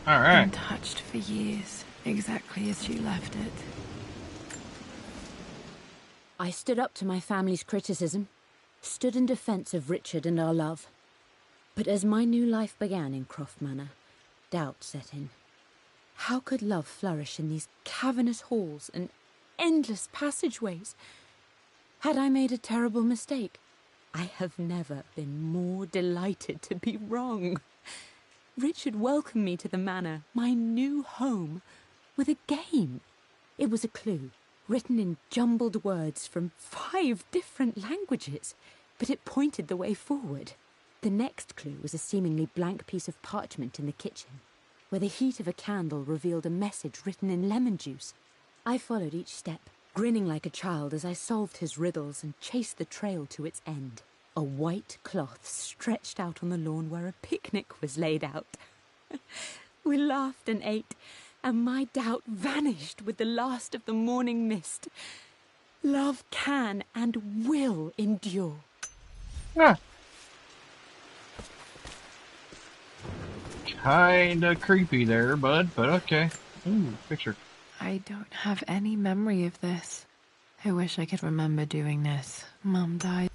Alright. Untouched for years, exactly as she left it. I stood up to my family's criticism, stood in defense of Richard and our love. But as my new life began in Croft Manor, doubt set in. How could love flourish in these cavernous halls and endless passageways? Had I made a terrible mistake? I have never been more delighted to be wrong. Richard welcomed me to the manor, my new home, with a game. It was a clue, written in jumbled words from 5 different languages, but it pointed the way forward. The next clue was a seemingly blank piece of parchment in the kitchen, where the heat of a candle revealed a message written in lemon juice. I followed each step, grinning like a child as I solved his riddles and chased the trail to its end. A white cloth stretched out on the lawn where a picnic was laid out. We laughed and ate, and my doubt vanished with the last of the morning mist. Love can and will endure. Yeah. Kinda creepy there, bud, but okay. Ooh, picture. I don't have any memory of this. I wish I could remember doing this. Mum died.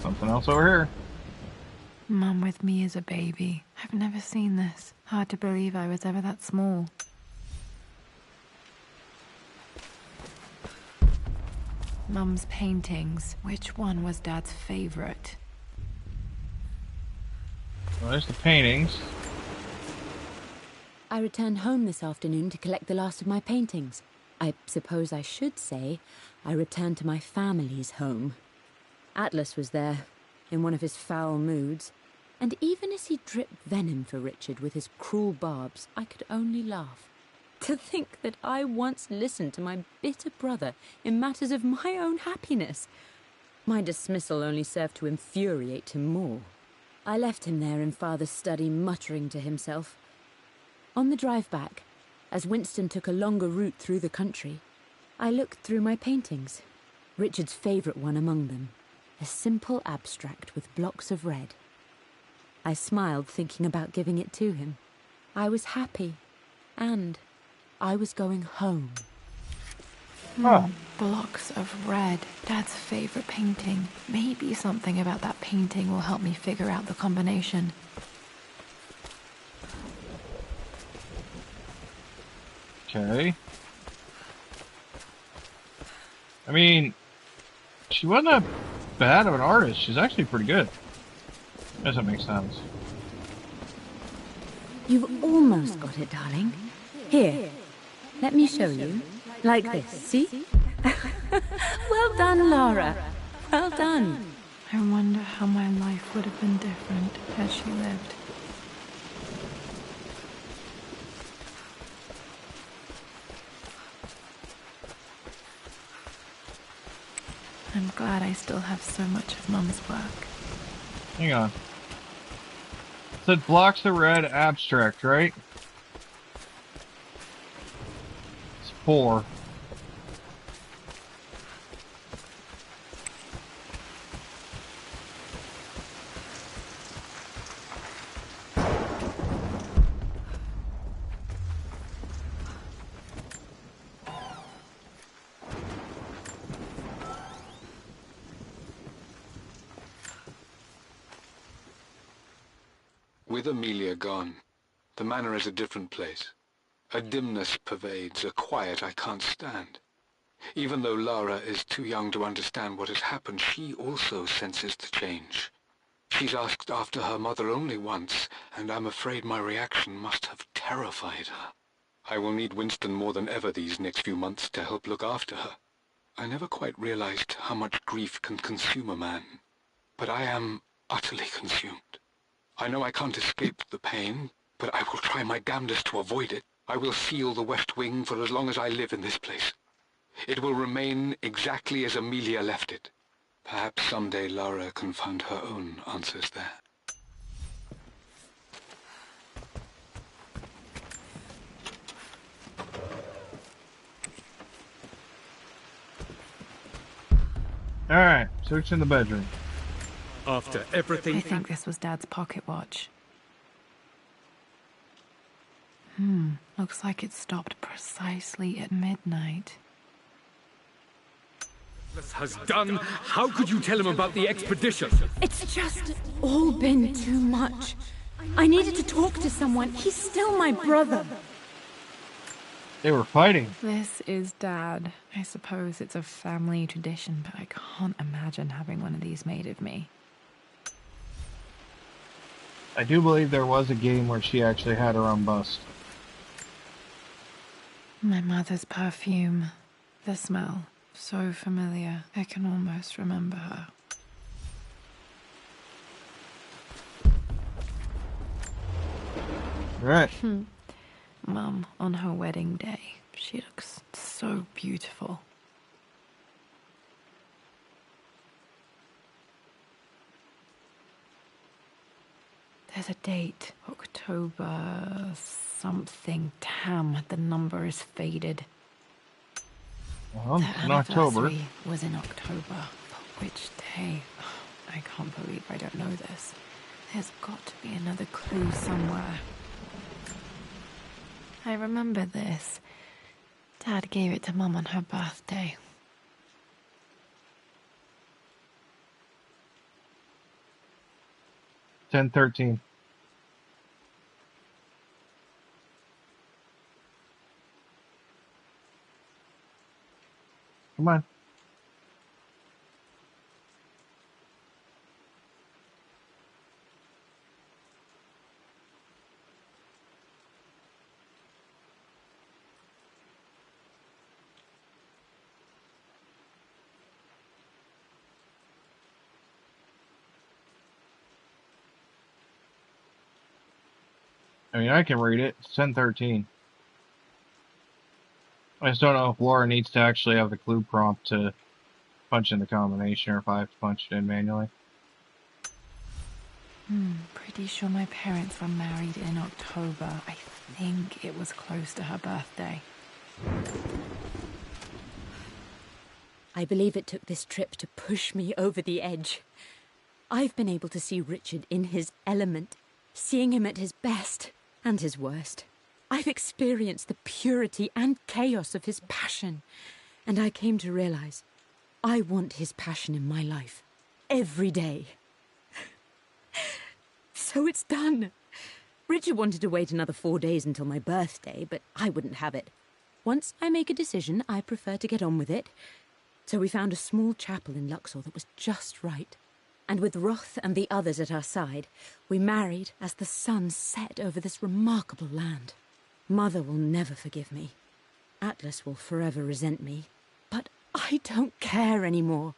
Something else over here. Mum with me as a baby. I've never seen this. Hard to believe I was ever that small. Mum's paintings. Which one was Dad's favorite? Well, there's the paintings. I returned home this afternoon to collect the last of my paintings. I suppose I should say I returned to my family's home. Atlas was there, in one of his foul moods, and even as he dripped venom for Richard with his cruel barbs, I could only laugh. To think that I once listened to my bitter brother in matters of my own happiness. My dismissal only served to infuriate him more. I left him there in Father's study, muttering to himself. On the drive back, as Winston took a longer route through the country, I looked through my paintings, Richard's favourite one among them, a simple abstract with blocks of red. I smiled, thinking about giving it to him. I was happy and I was going home. Huh. Blocks of red. Dad's favorite painting. Maybe something about that painting will help me figure out the combination. Okay. I mean, she wasn't that bad of an artist. She's actually pretty good. Does that make sense? You've almost got it, darling. Here, let me show you. Like this, see? Well done, Lara. Well done. I wonder how my life would have been different had she lived. I'm glad I still have so much of Mum's work. Hang on. It said blocks of red abstract, right? It's 4. With Amelia gone, the manor is a different place. A dimness pervades, a quiet I can't stand. Even though Lara is too young to understand what has happened, she also senses the change. She's asked after her mother only once, and I'm afraid my reaction must have terrified her. I will need Winston more than ever these next few months to help look after her. I never quite realized how much grief can consume a man, but I am utterly consumed. I know I can't escape the pain, but I will try my damnedest to avoid it. I will seal the West Wing for as long as I live in this place. It will remain exactly as Amelia left it. Perhaps someday Lara can find her own answers there. Alright, search in the bedroom. After everything... I think this was Dad's pocket watch. Looks like it stopped precisely at midnight. has done. How could you tell him about the expedition? It's just all been too much. I needed to talk to someone. He's still my brother. They were fighting. This is Dad. I suppose it's a family tradition, but I can't imagine having one of these made of me. I do believe there was a game where she actually had her own bust. My mother's perfume. The smell. So familiar. I can almost remember her. Right. Mum, on her wedding day. She looks so beautiful. There's a date. October something. Damn, the number is faded. Well, in October. Anniversary was in October. But which day? I can't believe I don't know this. There's got to be another clue somewhere. I remember this. Dad gave it to Mum on her birthday. $10.13. Come on. I mean, I can read it. It's 10:13. I just don't know if Laura needs to actually have the clue prompt to punch in the combination or if I have to punch it in manually. Pretty sure my parents were married in October. I think it was close to her birthday. I believe it took this trip to push me over the edge. I've been able to see Richard in his element, seeing him at his best and his worst. I've experienced the purity and chaos of his passion, and I came to realize I want his passion in my life every day. So it's done. Richard wanted to wait another 4 days until my birthday, but I wouldn't have it. Once I make a decision, I prefer to get on with it. So we found a small chapel in Luxor that was just right. And with Roth and the others at our side, we married as the sun set over this remarkable land. Mother will never forgive me. Atlas will forever resent me. But I don't care anymore.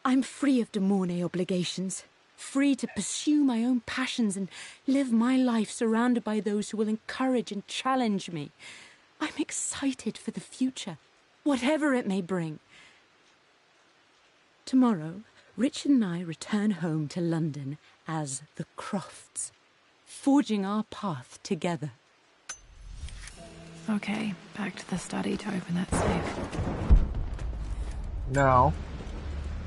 I'm free of De Mornay obligations. Free to pursue my own passions and live my life surrounded by those who will encourage and challenge me. I'm excited for the future, whatever it may bring. Tomorrow, Richard and I return home to London as the Crofts, forging our path together. Okay, back to the study to open that safe. No.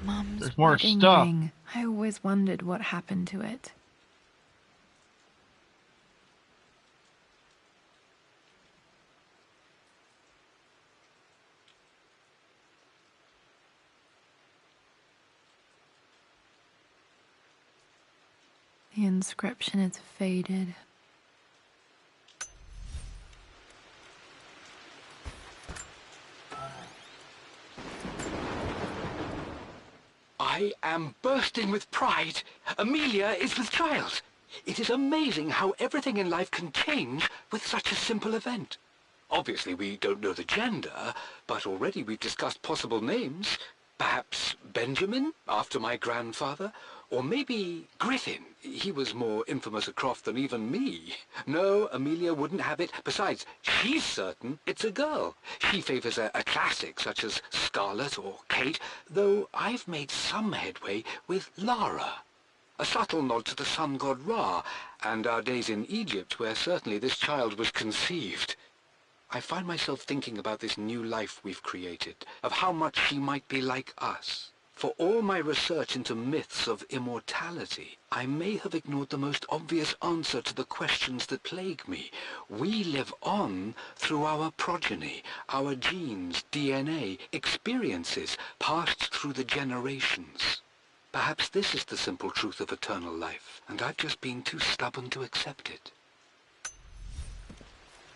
Mum's There's more wedding stuff. ring. I always wondered what happened to it. The inscription is faded. I am bursting with pride. Amelia is with child. It is amazing how everything in life can change with such a simple event. Obviously, we don't know the gender, but already we've discussed possible names. Perhaps Benjamin, after my grandfather, or maybe Griffin. He was more infamous a Croft than even me. No, Amelia wouldn't have it. Besides, she's certain it's a girl. She favours a classic such as Scarlet or Kate, though I've made some headway with Lara. A subtle nod to the sun god Ra, and our days in Egypt, where certainly this child was conceived. I find myself thinking about this new life we've created, of how much she might be like us. For all my research into myths of immortality, I may have ignored the most obvious answer to the questions that plague me. We live on through our progeny, our genes, DNA, experiences passed through the generations. Perhaps this is the simple truth of eternal life, and I've just been too stubborn to accept it.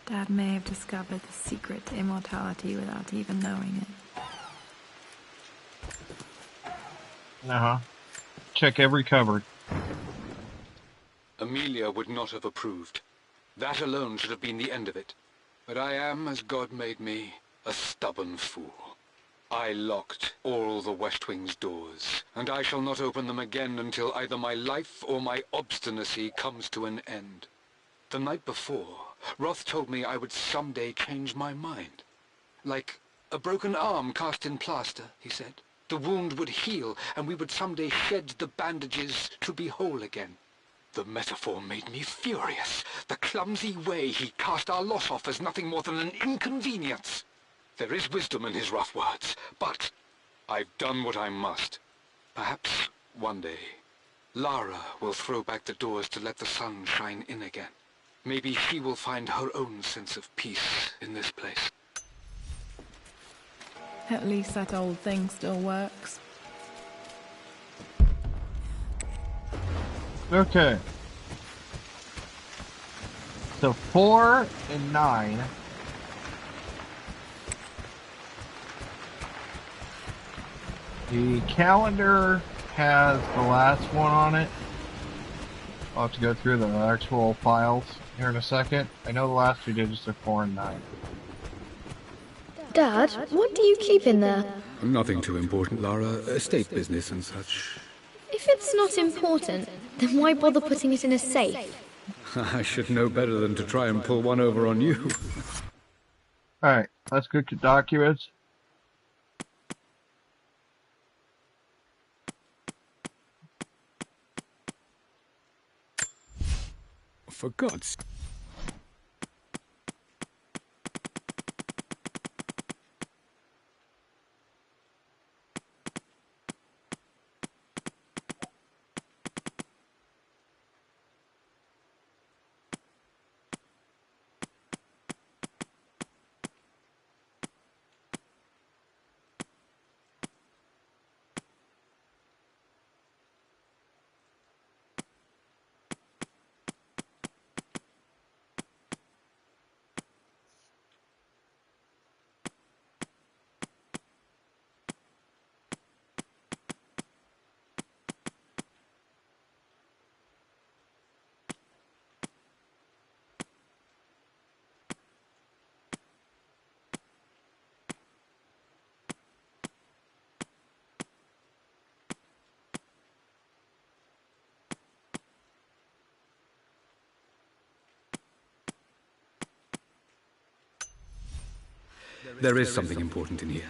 Dad may have discovered the secret to immortality without even knowing it. Uh-huh. Check every cupboard. Amelia would not have approved. That alone should have been the end of it. But I am, as God made me, a stubborn fool. I locked all the West Wing's doors, and I shall not open them again until either my life or my obstinacy comes to an end. The night before, Roth told me I would someday change my mind. Like a broken arm cast in plaster, he said. The wound would heal, and we would someday shed the bandages to be whole again. The metaphor made me furious. The clumsy way he cast our loss off as nothing more than an inconvenience. There is wisdom in his rough words, but I've done what I must. Perhaps one day, Lara will throw back the doors to let the sun shine in again. Maybe she will find her own sense of peace in this place. At least that old thing still works. Okay. So 4 and 9. The calendar has the last one on it. I'll have to go through the actual files here in a second. I know the last two digits are 4 and 9. Dad, what do you keep in there? Nothing too important, Lara. Estate business and such. If it's not important, then why bother putting it in a safe? I should know better than to try and pull one over on you. Alright, let's go to documents. For God's... There is something important in here.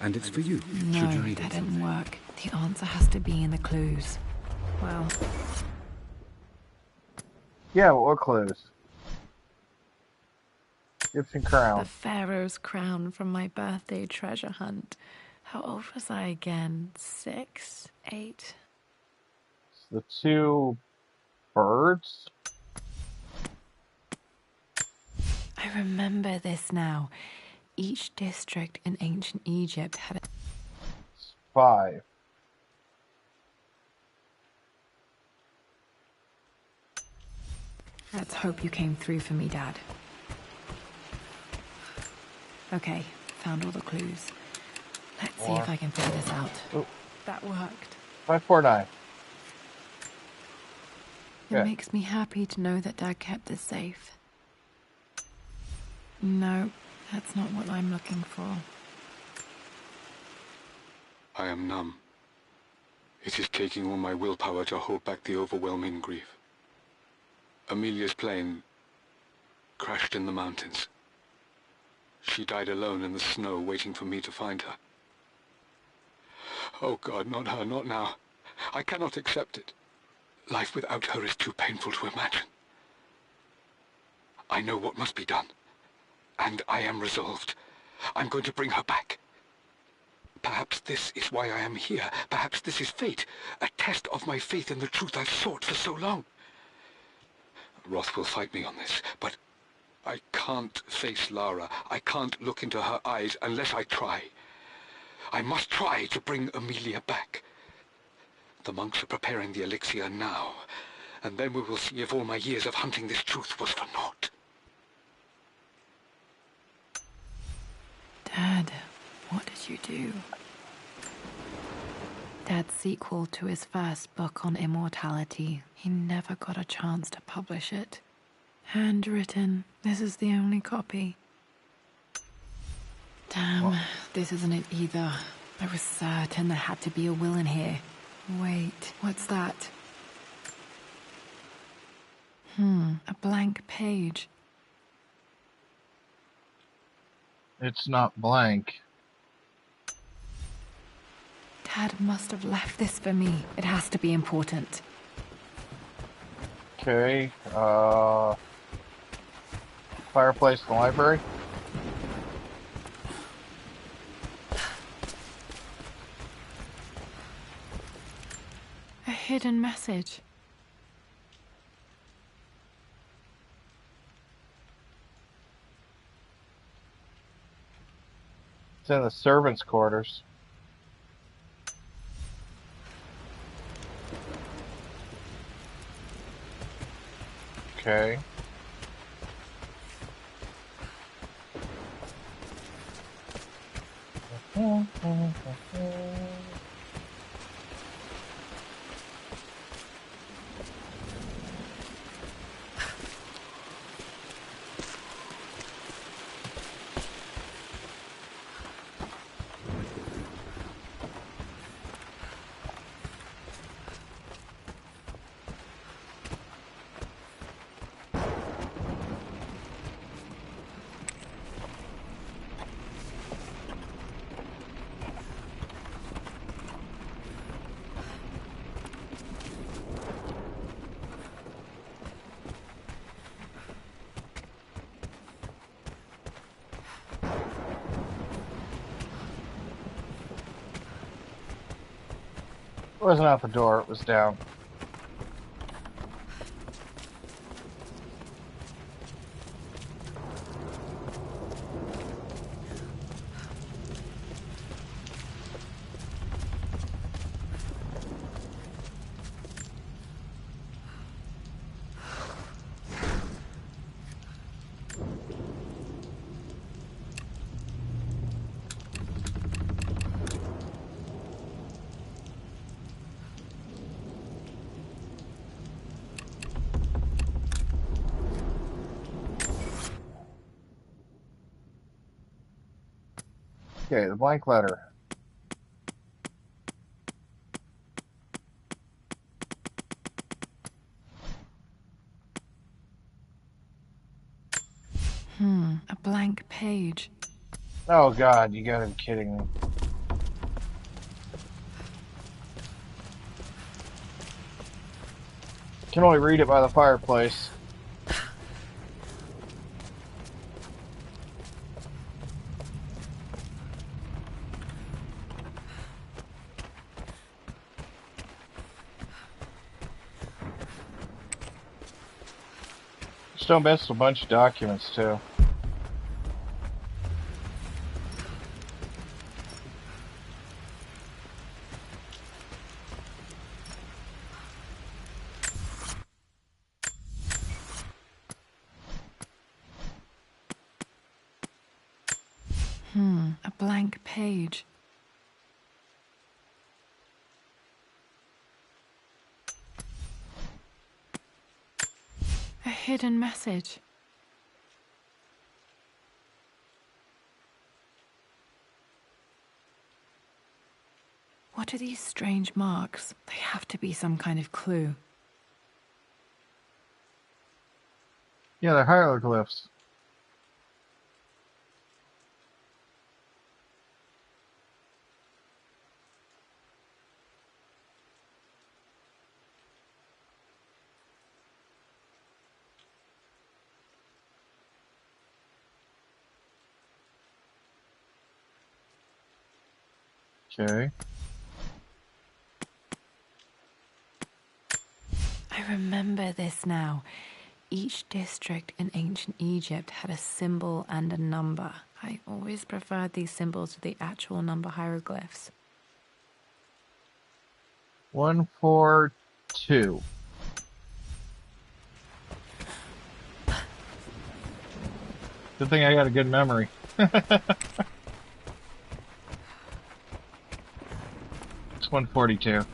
And it's for you, should you No, read that it. didn't work. The answer has to be in the clues. Well, Yeah, but what clues? Egyptian the crown. Pharaoh's crown from my birthday treasure hunt. How old was I again? 6? 8? The two birds? I remember this now. Each district in ancient Egypt had a... 5. Let's hope you came through for me, Dad. Okay, found all the clues. Let's see if I can figure this out. Oh. That worked. 549. It Yeah. makes me happy to know that Dad kept this safe. No, that's not what I'm looking for. I am numb. It is taking all my willpower to hold back the overwhelming grief. Amelia's plane crashed in the mountains. She died alone in the snow, waiting for me to find her. Oh God, not her, not now. I cannot accept it. Life without her is too painful to imagine. I know what must be done. And I am resolved. I'm going to bring her back. Perhaps this is why I am here. Perhaps this is fate. A test of my faith in the truth I've sought for so long. Roth will fight me on this, but I can't face Lara. I can't look into her eyes unless I try. I must try to bring Amelia back. The monks are preparing the elixir now, and then we will see if all my years of hunting this truth was for naught. Dad, what did you do? Dad's sequel to his first book on immortality. He never got a chance to publish it. Handwritten. This is the only copy. Damn, this isn't it either. I was certain there had to be a will in here. Wait, what's that? A blank page. It's not blank. Dad must have left this for me. It has to be important. Okay, fireplace in the library. A hidden message. It's in the servants' quarters. Okay. It wasn't out the door, it was down. Okay, the blank letter. A blank page. Oh god, you gotta be kidding me. Can only read it by the fireplace. Still missed a bunch of documents too. A blank page. A hidden message. What are these strange marks? They have to be some kind of clue. Yeah, they're hieroglyphs. Okay. I remember this now. Each district in ancient Egypt had a symbol and a number. I always preferred these symbols to the actual number hieroglyphs. 142. Good thing I got a good memory. It's 142.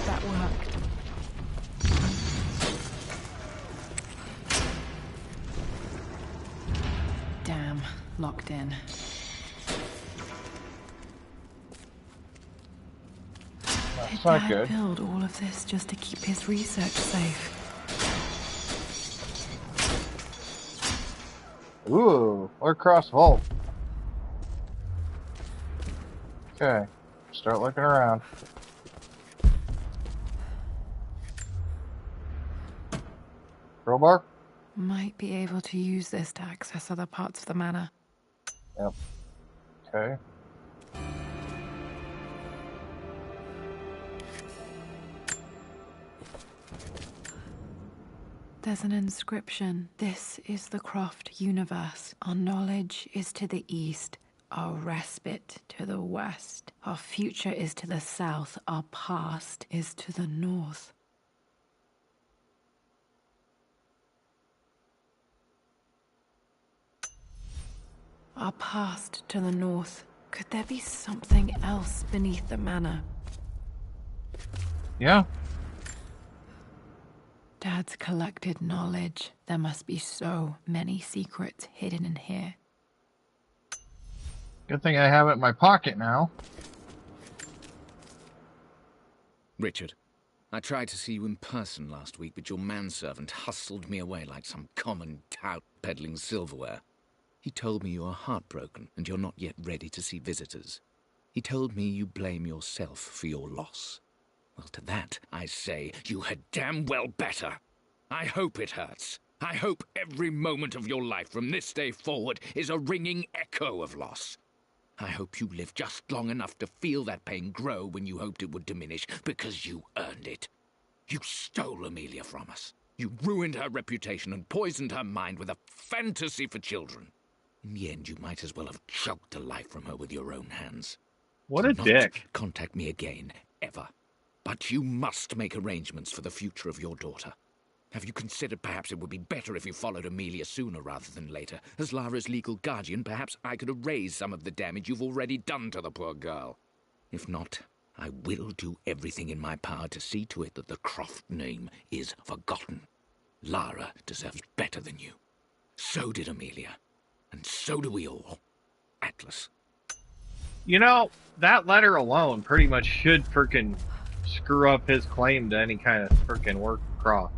That worked. Damn, locked in. Did not Dad good. build all of this just to keep his research safe? Ooh, or cross vault. Okay, start looking around. Crowbar? Might be able to use this to access other parts of the manor. Yep. Okay. There's an inscription. This is the Croft universe. Our knowledge is to the east, our respite to the west. Our future is to the south, our past is to the north. Our past to the north. Could there be something else beneath the manor? Yeah. Dad's collected knowledge. There must be so many secrets hidden in here. Good thing I have it in my pocket now. Richard, I tried to see you in person last week, but your manservant hustled me away like some common tout peddling silverware. He told me you are heartbroken and you're not yet ready to see visitors. He told me you blame yourself for your loss. Well, to that, I say, you had damn well better. I hope it hurts. I hope every moment of your life from this day forward is a ringing echo of loss. I hope you live just long enough to feel that pain grow when you hoped it would diminish, because you earned it. You stole Amelia from us. You ruined her reputation and poisoned her mind with a fantasy for children. In the end, you might as well have choked the life from her with your own hands. What Do a not dick. contact me again, ever. But you must make arrangements for the future of your daughter. Have you considered perhaps it would be better if you followed Amelia sooner rather than later? As Lara's legal guardian, perhaps I could erase some of the damage you've already done to the poor girl. If not, I will do everything in my power to see to it that the Croft name is forgotten. Lara deserves better than you. So did Amelia. And so do we all. Atlas. You know, that letter alone pretty much should frickin' screw up his claim to any kind of frickin' work of Croft.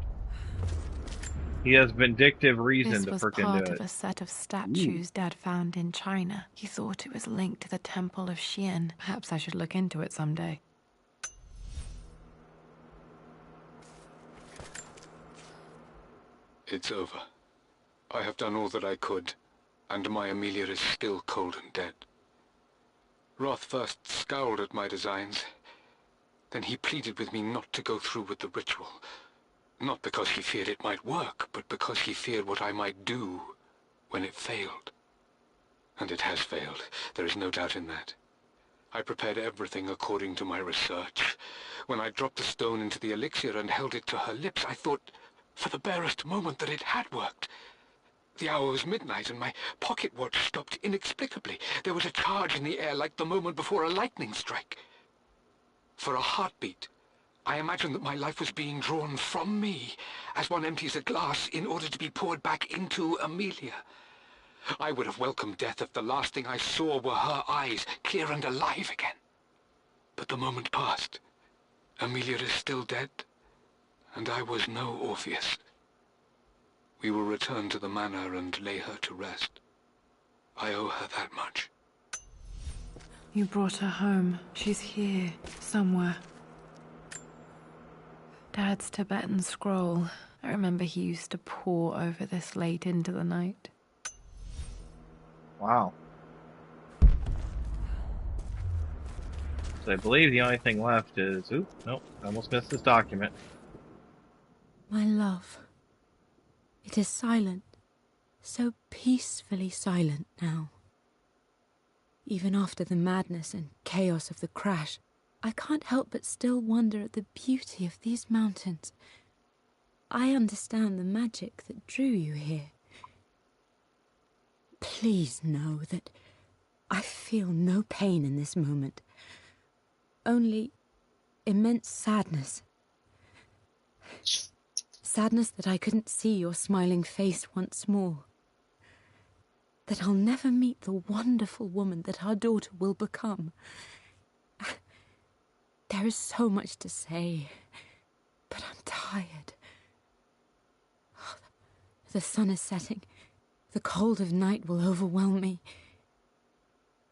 He has vindictive reason to This was frickin' part do of it. a set of statues Dad found in China. He thought it was linked to the Temple of Xian. Perhaps I should look into it someday. It's over. I have done all that I could, and my Amelia is still cold and dead. Roth first scowled at my designs. Then he pleaded with me not to go through with the ritual. Not because he feared it might work, but because he feared what I might do when it failed. And it has failed. There is no doubt in that. I prepared everything according to my research. When I dropped the stone into the elixir and held it to her lips, I thought for the barest moment that it had worked. The hour was midnight, and my pocket watch stopped inexplicably. There was a charge in the air like the moment before a lightning strike. For a heartbeat, I imagined that my life was being drawn from me, as one empties a glass in order to be poured back into Amelia. I would have welcomed death if the last thing I saw were her eyes, clear and alive again. But the moment passed. Amelia is still dead, and I was no Orpheus. We will return to the manor and lay her to rest. I owe her that much. You brought her home. She's here, somewhere. Dad's Tibetan scroll. I remember he used to pore over this late into the night. Wow. So I believe the only thing left is... Oop, nope, I almost missed this document. My love. It is silent. So peacefully silent now. Even after the madness and chaos of the crash, I can't help but still wonder at the beauty of these mountains. I understand the magic that drew you here. Please know that I feel no pain in this moment. Only immense sadness. Sadness that I couldn't see your smiling face once more. That I'll never meet the wonderful woman that our daughter will become. There is so much to say, but I'm tired. The sun is setting. The cold of night will overwhelm me.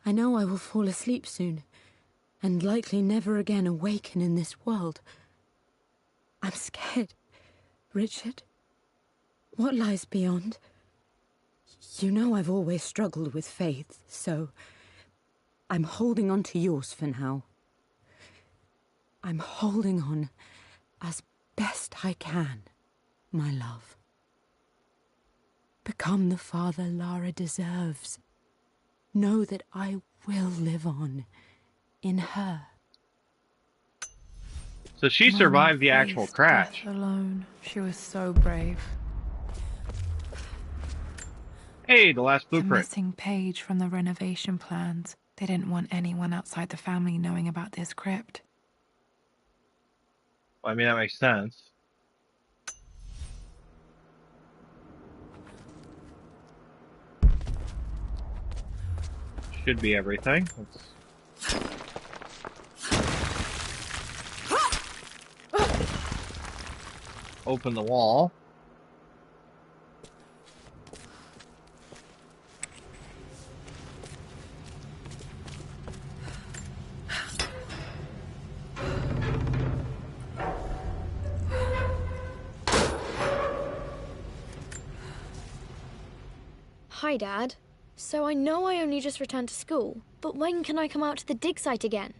I know I will fall asleep soon, and likely never again awaken in this world. I'm scared. Richard, what lies beyond? You know I've always struggled with faith, so I'm holding on to yours for now. I'm holding on as best I can, my love. Become the father Lara deserves. Know that I will live on in her. So she survived the actual Faced crash. death alone. She was so brave. Hey, the last The blueprint. missing page from the renovation plans. They didn't want anyone outside the family knowing about this crypt. I mean, that makes sense. Should be everything. Open the wall. Hi, Dad. So I know I only just returned to school, but when can I come out to the dig site again?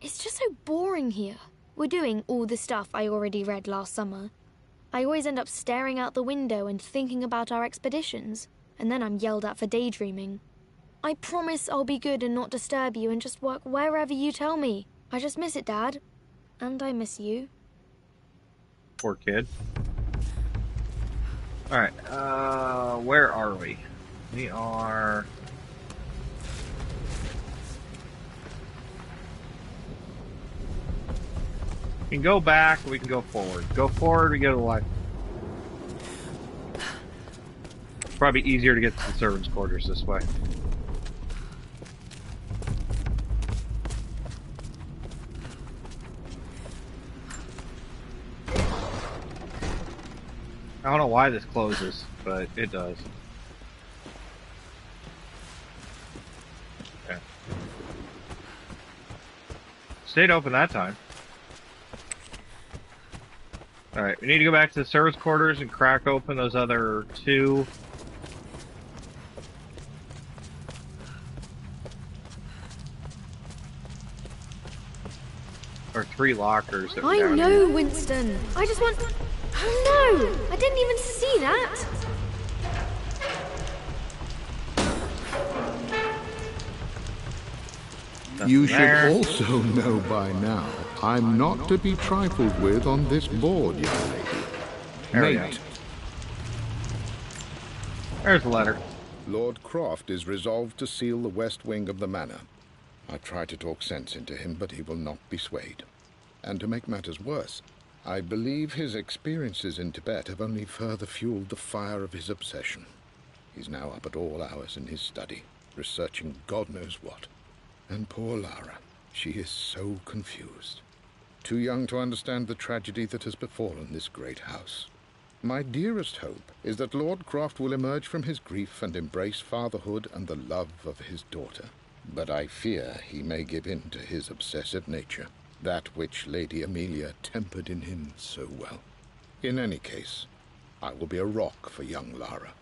It's just so boring here. We're doing all the stuff I already read last summer. I always end up staring out the window and thinking about our expeditions, and then I'm yelled at for daydreaming. I promise I'll be good and not disturb you and just work wherever you tell me. I just miss it, Dad. And I miss you. Poor kid. Alright, where are we? We are... We can go back, we can go forward. Go forward, we go to the left. Probably easier to get to the servants' quarters this way. I don't know why this closes, but it does. Okay. Stayed open that time. Alright, we need to go back to the servants' quarters and crack open those other 2. Or 3 lockers that I know, Winston. I just want... Oh no! I didn't even see that! You should also know by now, I'm not to be trifled with on this board, young lady. Nate. There's the letter. Lord Croft is resolved to seal the west wing of the manor. I tried to talk sense into him, but he will not be swayed. And to make matters worse, I believe his experiences in Tibet have only further fueled the fire of his obsession. He's now up at all hours in his study, researching God knows what. And poor Lara, she is so confused. Too young to understand the tragedy that has befallen this great house. My dearest hope is that Lord Croft will emerge from his grief and embrace fatherhood and the love of his daughter. But I fear he may give in to his obsessive nature, that which Lady Amelia tempered in him so well. In any case, I will be a rock for young Lara.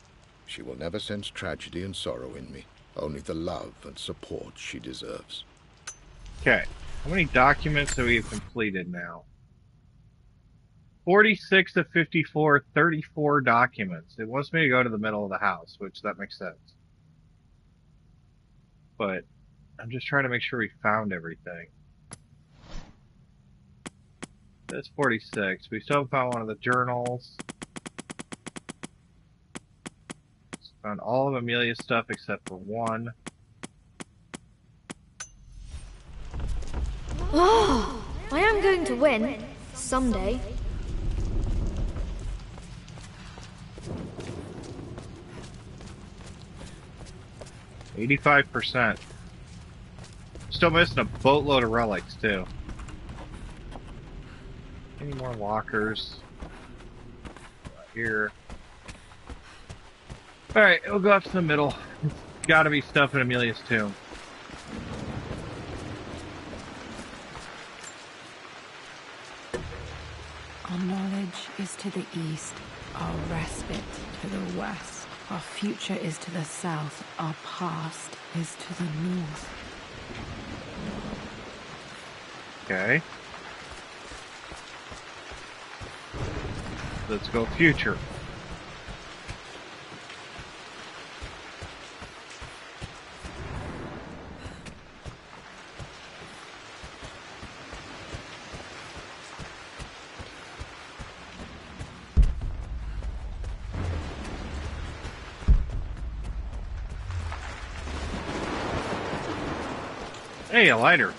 She will never sense tragedy and sorrow in me, only the love and support she deserves. Okay, how many documents have we completed now? 46 of 54, 34 documents. It wants me to go to the middle of the house, which that makes sense. But I'm just trying to make sure we found everything. That's 46. We still haven't found one of the journals. Found all of Amelia's stuff except for one. Oh, I am going to win. Someday. %85. Still missing a boatload of relics, too. Any more lockers? Here. Alright, we'll go up to the middle. It's gotta be stuff in Amelia's tomb. Our knowledge is to the east, our respite to the west. Our future is to the south, our past is to the north. Okay. Let's go future. Hey, a lighter.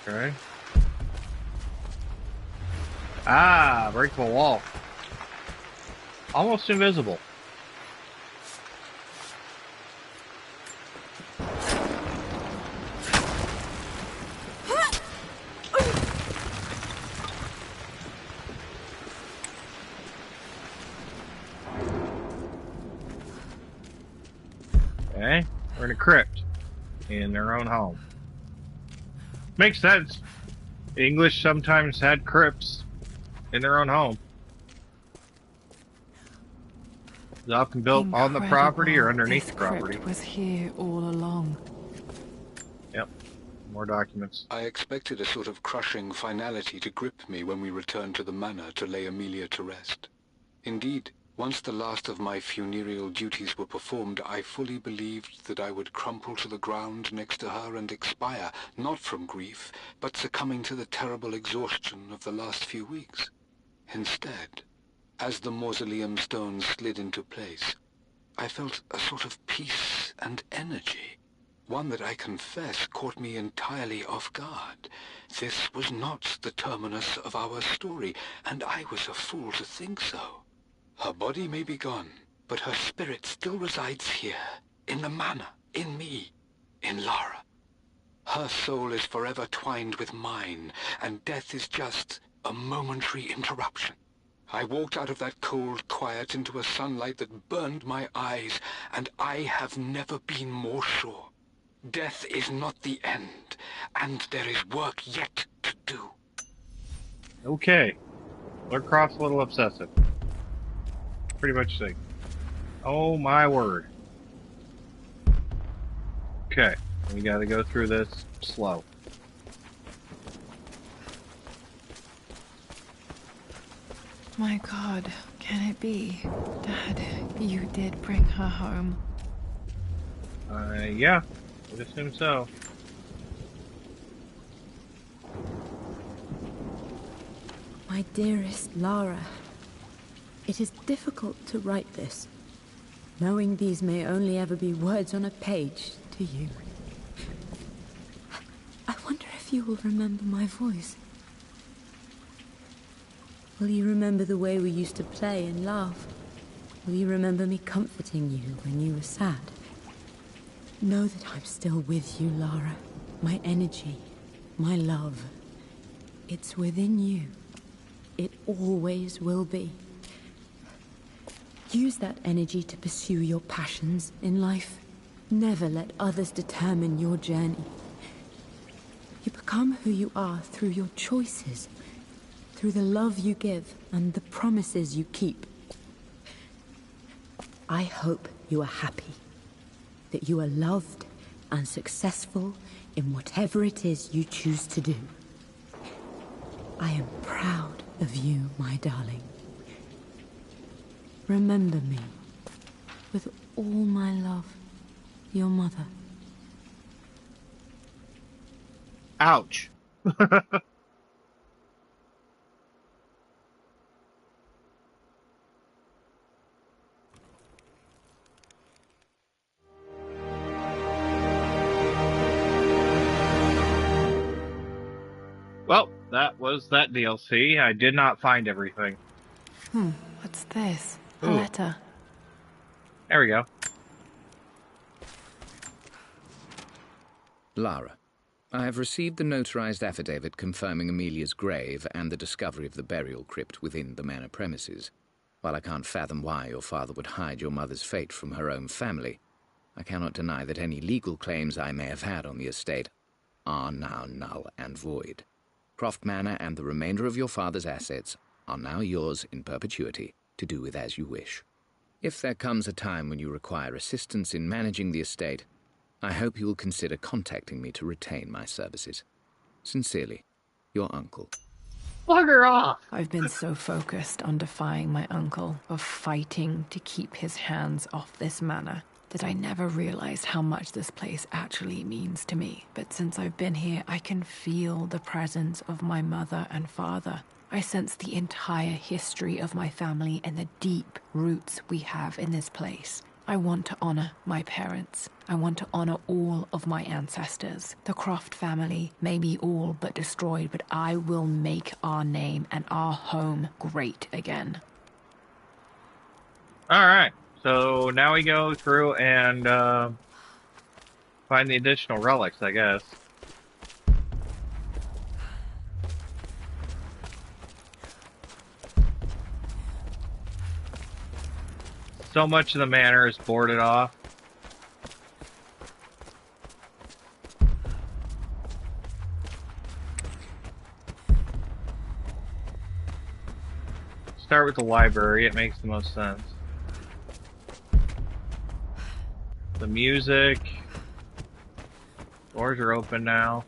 Okay. Ah, break the wall. Almost invisible. Okay, we're in a crypt in their own home. Makes sense. The English sometimes had crypts in their own home. It's often built on the property or underneath the property. Crypt was here all along. Yep. More documents. I expected a sort of crushing finality to grip me when we returned to the manor to lay Amelia to rest. Indeed, once the last of my funereal duties were performed, I fully believed that I would crumple to the ground next to her and expire, not from grief, but succumbing to the terrible exhaustion of the last few weeks. Instead, as the mausoleum stones slid into place, I felt a sort of peace and energy, One that I confess caught me entirely off guard. This was not the terminus of our story, and I was a fool to think so. Her body may be gone, but her spirit still resides here, in the manor, in me, in Lara. Her soul is forever twined with mine, and death is just a momentary interruption. I walked out of that cold quiet into a sunlight that burned my eyes, and I have never been more sure. Death is not the end, and there is work yet to do. Okay. Lara Croft's a little obsessive. Pretty much thing. Oh my word. Okay. We gotta go through this slow. My God, can it be? Dad, you did bring her home. Yeah. I'd assume so. My dearest Lara, it is difficult to write this, knowing these may only ever be words on a page to you. I wonder if you will remember my voice. Will you remember the way we used to play and laugh? Will you remember me comforting you when you were sad? Know that I'm still with you, Lara. My energy, my love. It's within you. It always will be. Use that energy to pursue your passions in life. Never let others determine your journey. You become who you are through your choices, through the love you give and the promises you keep. I hope you are happy, that you are loved and successful in whatever it is you choose to do. I am proud of you, my darling. Remember me, with all my love, your mother. Ouch. Well, that was that DLC. I did not find everything. What's this? A Ooh. letter. There we go. Lara, I have received the notarized affidavit confirming Amelia's grave and the discovery of the burial crypt within the manor premises. While I can't fathom why your father would hide your mother's fate from her own family, I cannot deny that any legal claims I may have had on the estate are now null and void. Croft Manor and the remainder of your father's assets are now yours in perpetuity, to do with as you wish. If there comes a time when you require assistance in managing the estate, I hope you will consider contacting me to retain my services. Sincerely, your uncle. Bugger off! I've been so focused on defying my uncle, of fighting to keep his hands off this manor, that I never realized how much this place actually means to me. But since I've been here, I can feel the presence of my mother and father. I sense the entire history of my family and the deep roots we have in this place. I want to honor my parents. I want to honor all of my ancestors. The Croft family may be all but destroyed, but I will make our name and our home great again. Alright, so now we go through and find the additional relics, I guess. So much of the manor is boarded off. Start with the library, it makes the most sense. The music. Doors are open now.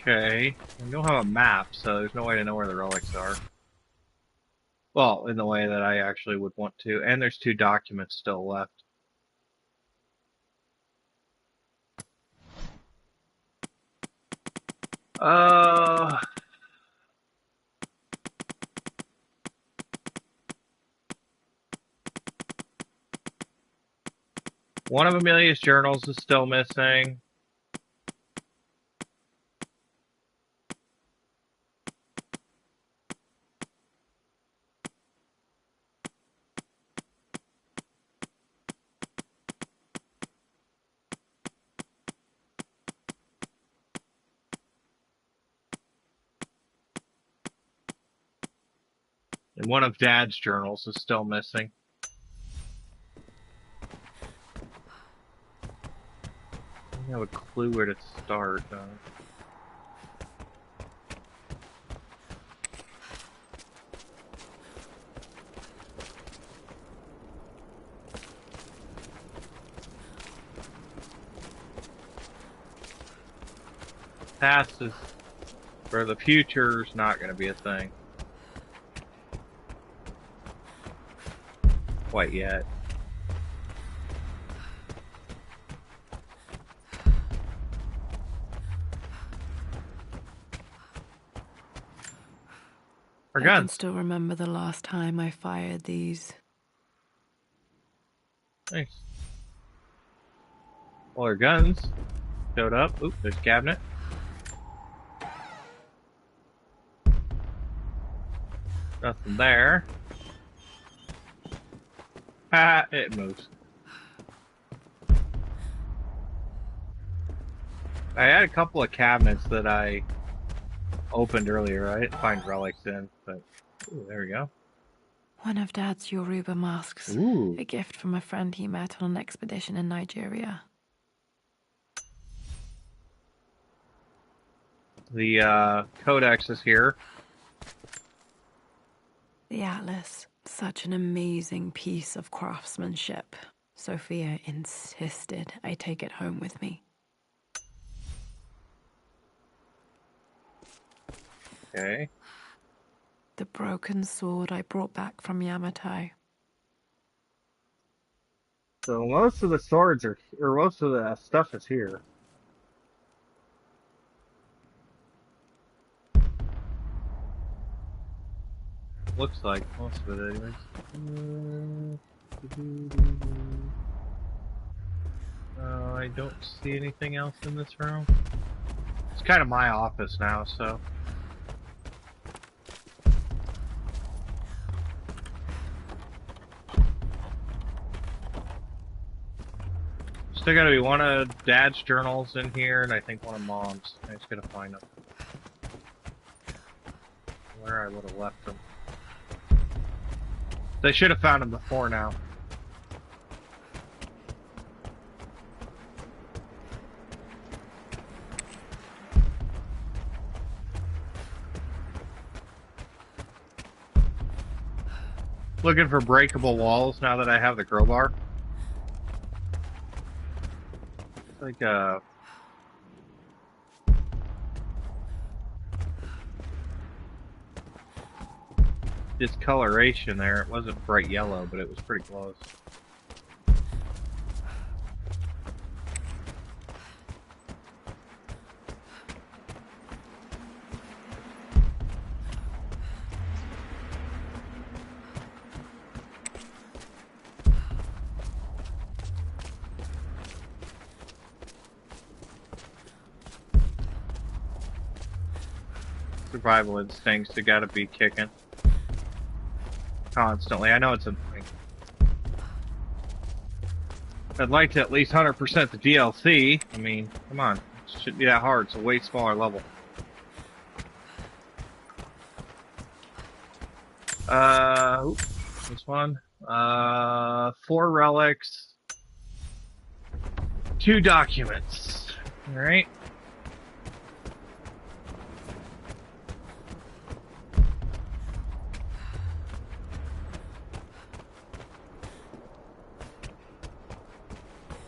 Okay, we don't have a map, so there's no way to know where the relics are. Well, in the way that I actually would want to. And there's 2 documents still left. Uh, one of Amelia's journals is still missing. And one of Dad's journals is still missing. I don't have a clue where to start, though. Past is for the future's not going to be a thing. Quite yet. Our I can guns. still remember the last time I fired these. Nice. Well, our guns showed up. Oop, there's a cabinet. Nothing there. Ah, it moves. I had a couple of cabinets that I opened earlier. I didn't find relics in, but ooh, there we go. One of Dad's Yoruba masks. Ooh. A gift from a friend he met on an expedition in Nigeria. The codex is here. The atlas. Such an amazing piece of craftsmanship. Sophia insisted I take it home with me. Okay. The broken sword I brought back from Yamato. So most of the swords are, or most of the stuff is here. Looks like most of it, anyways. I don't see anything else in this room. It's kind of my office now, so. Still gotta be one of Dad's journals in here, and I think one of Mom's. I just gotta find them. Where I would have left them. They should have found them before now. Looking for breakable walls now that I have the crowbar. Like discoloration there. It wasn't bright yellow, but it was pretty close. Survival instincts, they gotta be kicking. Constantly. I know it's a thing. I'd like to at least 100% the DLC. I mean, come on. It shouldn't be that hard. It's a way smaller level. This one. 4 relics. 2 documents. Alright.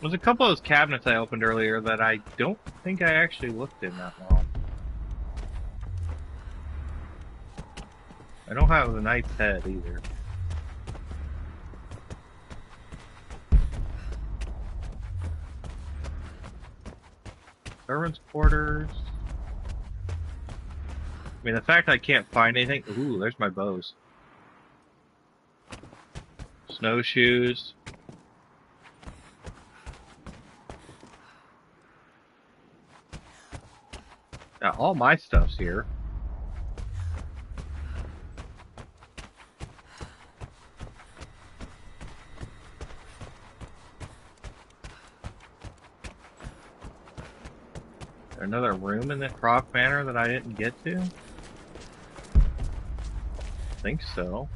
There's a couple of those cabinets I opened earlier that I don't think I actually looked in that long. I don't have the Knight's Head either. Servants' quarters. I mean, the fact I can't find anything... Ooh, there's my bows. Snowshoes. Now, all my stuff's here. Is there another room in the Croft Manor that I didn't get to? I think so.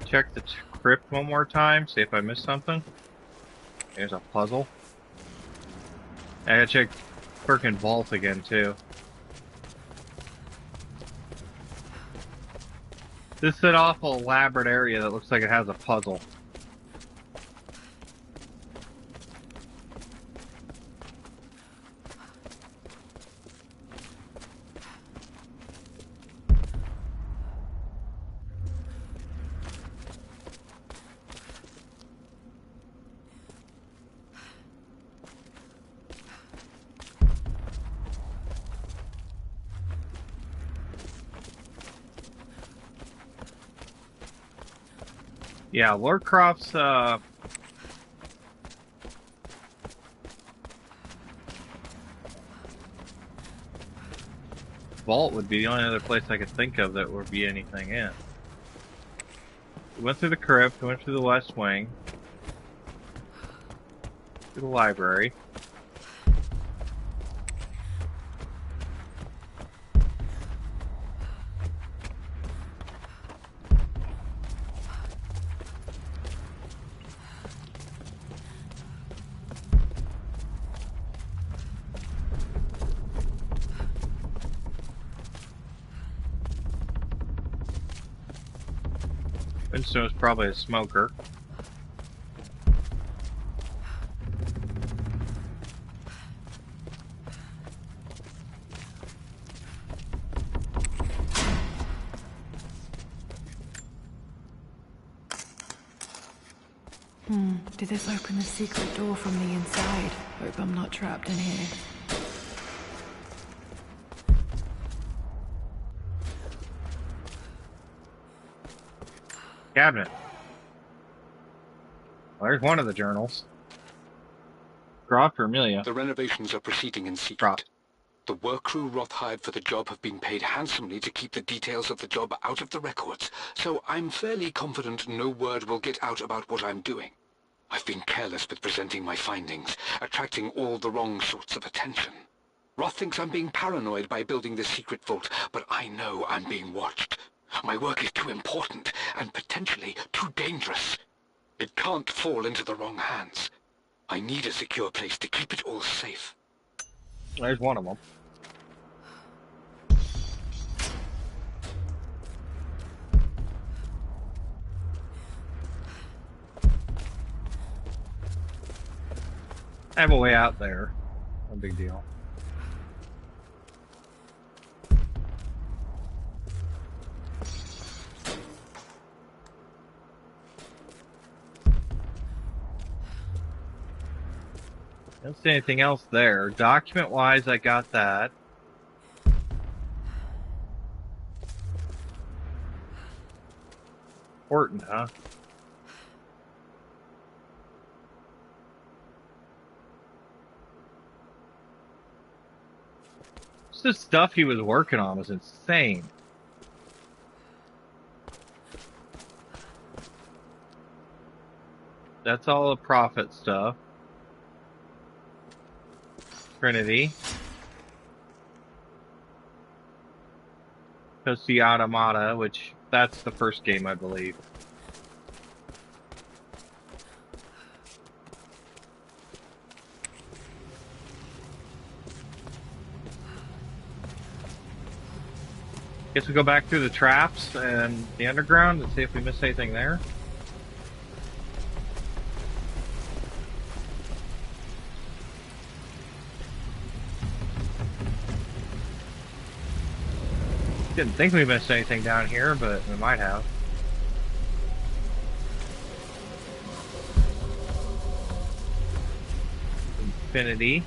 Check the crypt one more time, see if I missed something. There's a puzzle. I gotta check frickin' vault again, too. This is an awful elaborate area that looks like it has a puzzle. Yeah, Lord Croft's, vault would be the only other place I could think of that would be anything in. We went through the crypt, we went through the West Wing, through the library. Winston was probably a smoker. Did this open the secret door from the inside? Hope I'm not trapped in here. Cabinet. Well, there's one of the journals. Croft or Amelia? The renovations are proceeding in secret. Croft. The work crew Roth hired for the job have been paid handsomely to keep the details of the job out of the records, so I'm fairly confident no word will get out about what I'm doing. I've been careless with presenting my findings, attracting all the wrong sorts of attention. Roth thinks I'm being paranoid by building this secret vault, but I know I'm being watched. My work is too important, and potentially too dangerous. It can't fall into the wrong hands. I need a secure place to keep it all safe. There's one of them. I have a way out there. No big deal. Don't see anything else there. Document-wise, I got that. Important, huh? The stuff he was working on was insane. That's all the Prophet stuff. Trinity. Tosi Automata, which that's the first game, I believe. Guess we go back through the traps and the underground and see if we missed anything there. Didn't think we missed anything down here, but we might have. Infinity.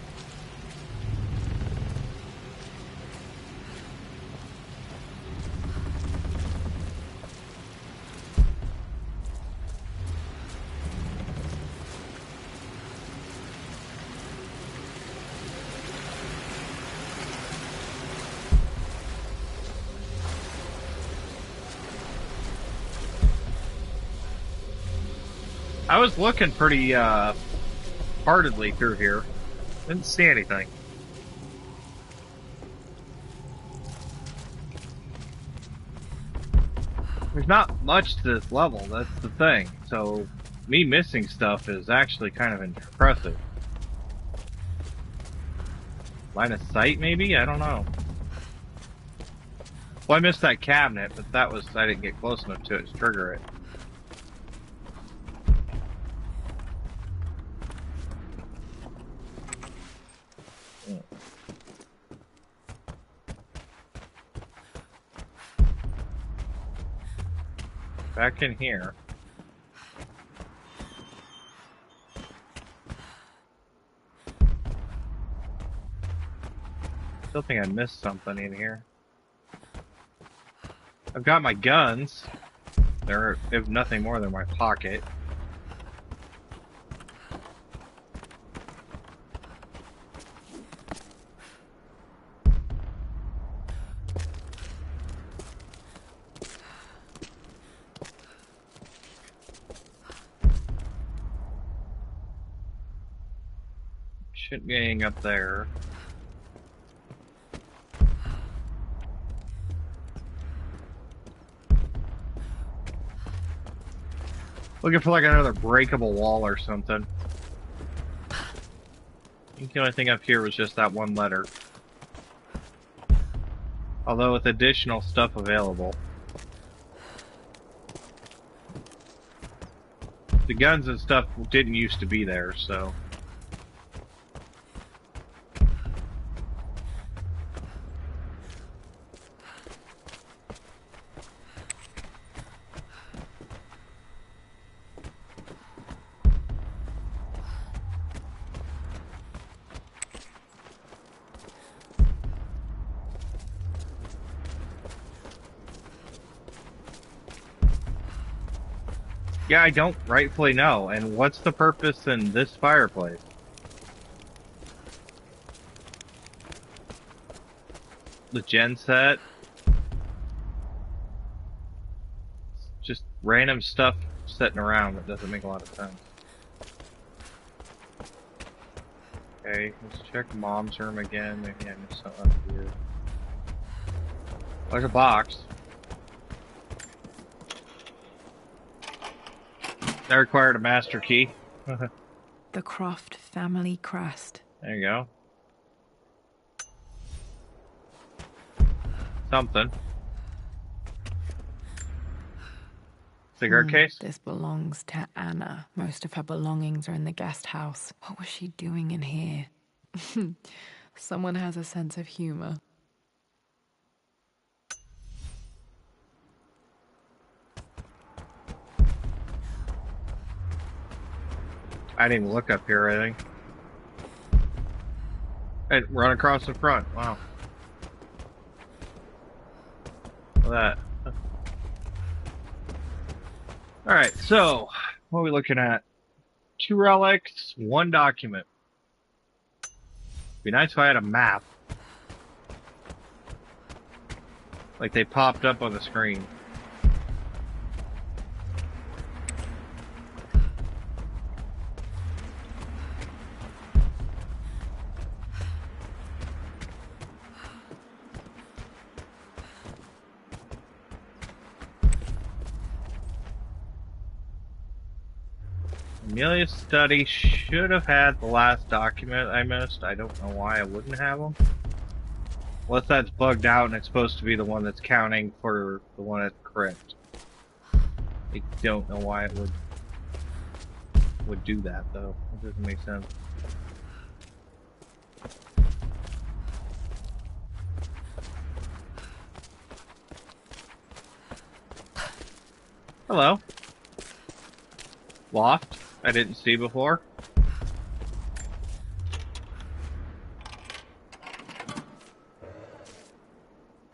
I was looking pretty heartedly through here. Didn't see anything. There's not much to this level, that's the thing. So, me missing stuff is actually kind of impressive. Line of sight, maybe? I don't know. Well, I missed that cabinet, but that was, I didn't get close enough to it to trigger it. Back in here. Still think I missed something in here. I've got my guns. They're, if nothing more than my pocket. Shouldn't be anything up there. Looking for like another breakable wall or something. I think the only thing up here was just that one letter. Although with additional stuff available. The guns and stuff didn't used to be there, so... Yeah, I don't rightfully know. And what's the purpose in this fireplace? The gen set? Just random stuff sitting around that doesn't make a lot of sense. Okay, let's check Mom's room again. Maybe I missed something up here. There's a box. That required a master key. The Croft family crest. There you go. Something. Cigarette case? This belongs to Anna. Most of her belongings are in the guest house. What was she doing in here? Someone has a sense of humor. I didn't even look up here, I think. Hey, run across the front. Wow. Look at that. Alright, so, what are we looking at? 2 relics, 1 document. Be nice if I had a map. Like they popped up on the screen. Amelia's study should have had the last document I missed. I don't know why I wouldn't have them. Unless that's bugged out and it's supposed to be the one that's counting for the one at the crypt. I don't know why it would do that though. It doesn't make sense. Hello. Loft. I didn't see before.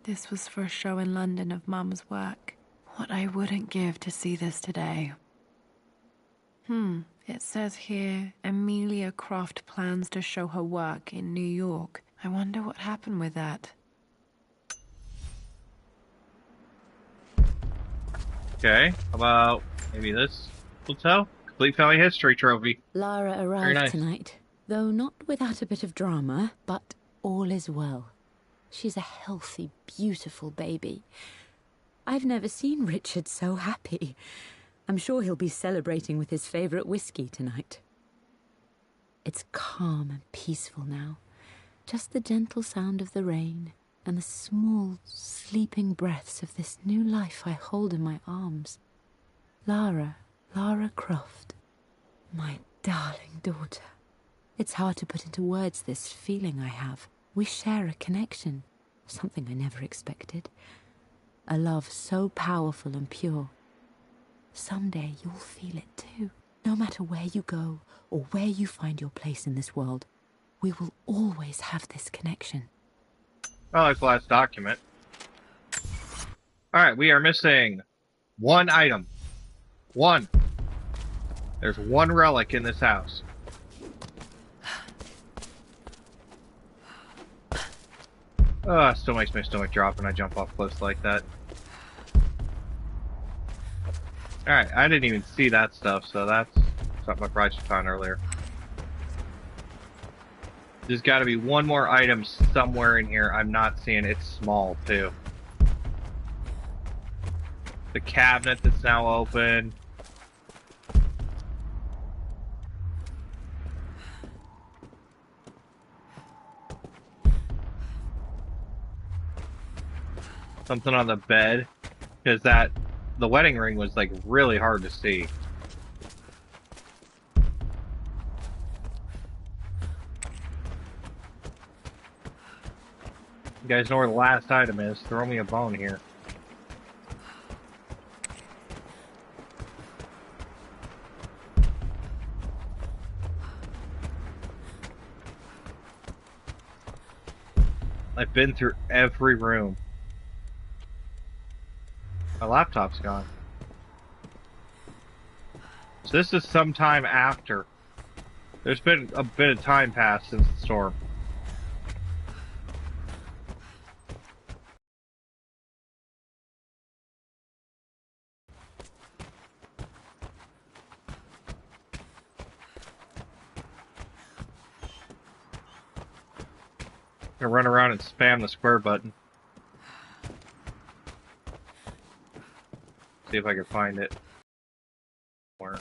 This was for a show in London of Mum's work. What I wouldn't give to see this today. It says here, Amelia Croft plans to show her work in New York. I wonder what happened with that. Okay, how about maybe this will tell? Complete family history trophy. Lara Very arrived nice. tonight, though not without a bit of drama, but all is well. She's a healthy, beautiful baby. I've never seen Richard so happy. I'm sure he'll be celebrating with his favourite whiskey tonight. It's calm and peaceful now. Just the gentle sound of the rain and the small, sleeping breaths of this new life I hold in my arms. Lara Croft, my darling daughter. It's hard to put into words this feeling I have. We share a connection, something I never expected. A love so powerful and pure. Someday you'll feel it too. No matter where you go or where you find your place in this world, we will always have this connection. I like the last document. Alright, we are missing one item. One. There's one relic in this house. It still makes my stomach drop when I jump off cliffs like that. Alright, I didn't even see that stuff, so that's something I probably should find earlier. There's gotta be one more item somewhere in here I'm not seeing. It's small, too. The cabinet that's now open. Something on the bed, because the wedding ring was like really hard to see. You guys know where the last item is. Throw me a bone here. I've been through every room. My laptop's gone. So this is sometime after. There's been a bit of time passed since the storm. I'm gonna run around and spam the square button. See if I can find it. Where?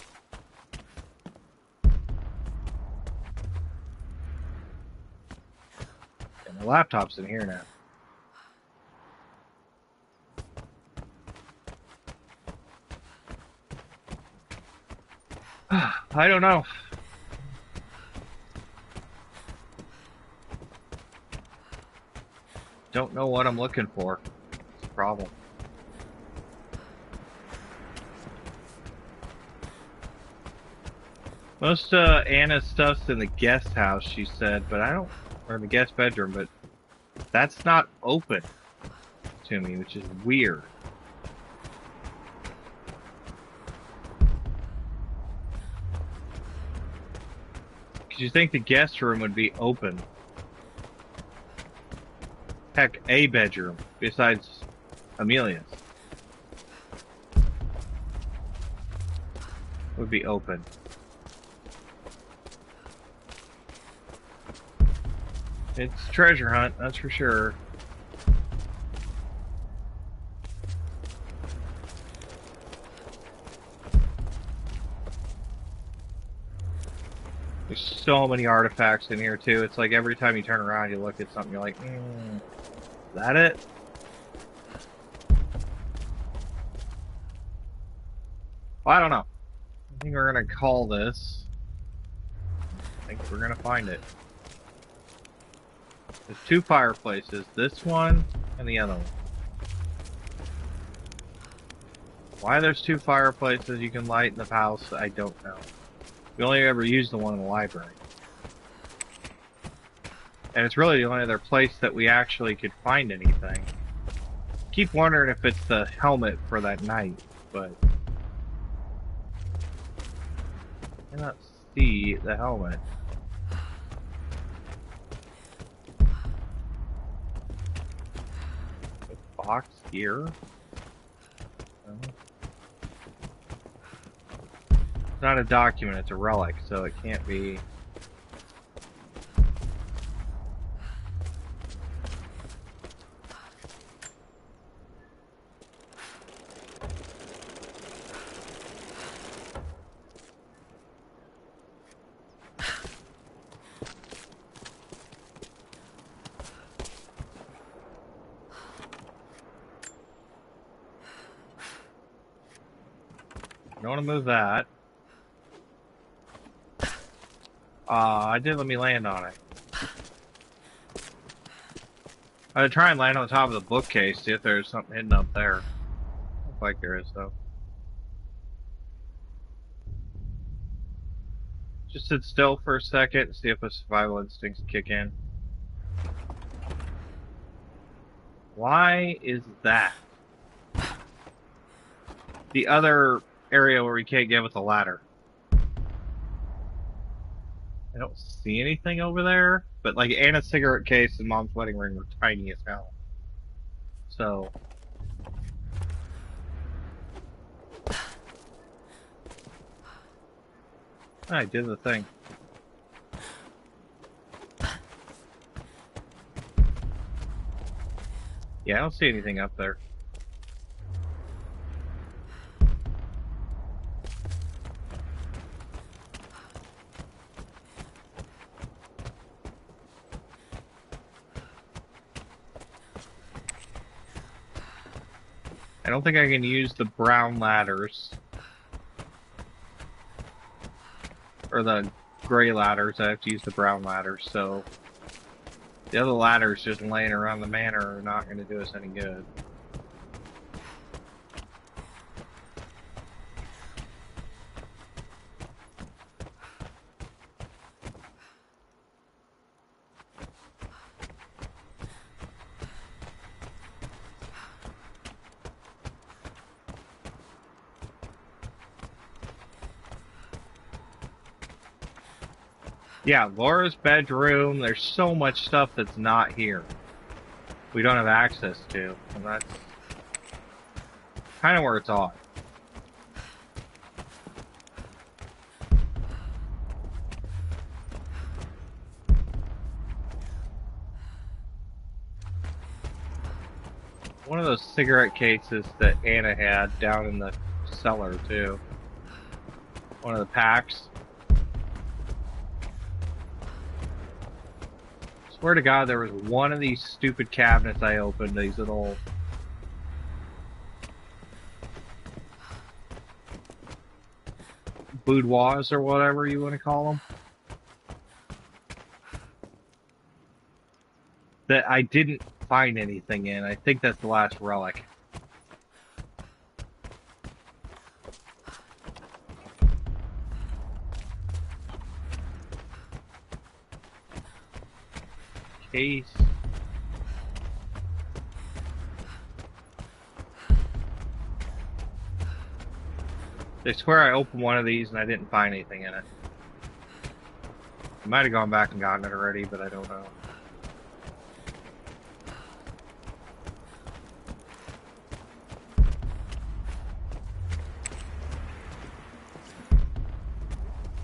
And the laptop's in here now. I don't know. Don't know what I'm looking for. It's a problem. Most Anna's stuff's in the guest house, she said, but I don't, or in the guest bedroom, but that's not open to me, which is weird. Because you think the guest room would be open. Heck, a bedroom, besides Amelia's, would be open. It's treasure hunt, that's for sure. There's so many artifacts in here too. It's like every time you turn around, you look at something, you're like, is that it? Well, I don't know. I think we're gonna call this. I think we're gonna find it. There's two fireplaces, this one and the other one. Why there's two fireplaces you can light in the house, I don't know. We only ever used the one in the library. And it's really the only other place that we actually could find anything. Keep wondering if it's the helmet for that night, but I cannot see the helmet. A box here? No. It's not a document, it's a relic, so it can't be. I don't want to move that. I did let me land on it. I would try and land on top of the bookcase, see if there's something hidden up there. Looks like there is, though. Just sit still for a second and see if the survival instincts kick in. Why is that? The other area where we can't get with the ladder. I don't see anything over there, but like Anna's cigarette case and Mom's wedding ring were tiny as hell. So I did the thing. Yeah, I don't see anything up there. I don't think I can use the brown ladders. Or the gray ladders, I have to use the brown ladders, so the other ladders just laying around the manor are not going to do us any good. Yeah, Laura's bedroom, there's so much stuff that's not here. We don't have access to, and that's kind of where it's odd. One of those cigarette cases that Anna had down in the cellar, too. One of the packs. Swear to God, there was one of these stupid cabinets I opened, these little boudoirs or whatever you want to call them, that I didn't find anything in. I think that's the last relic. Case. They swear I opened one of these and I didn't find anything in it. I might have gone back and gotten it already, but I don't know.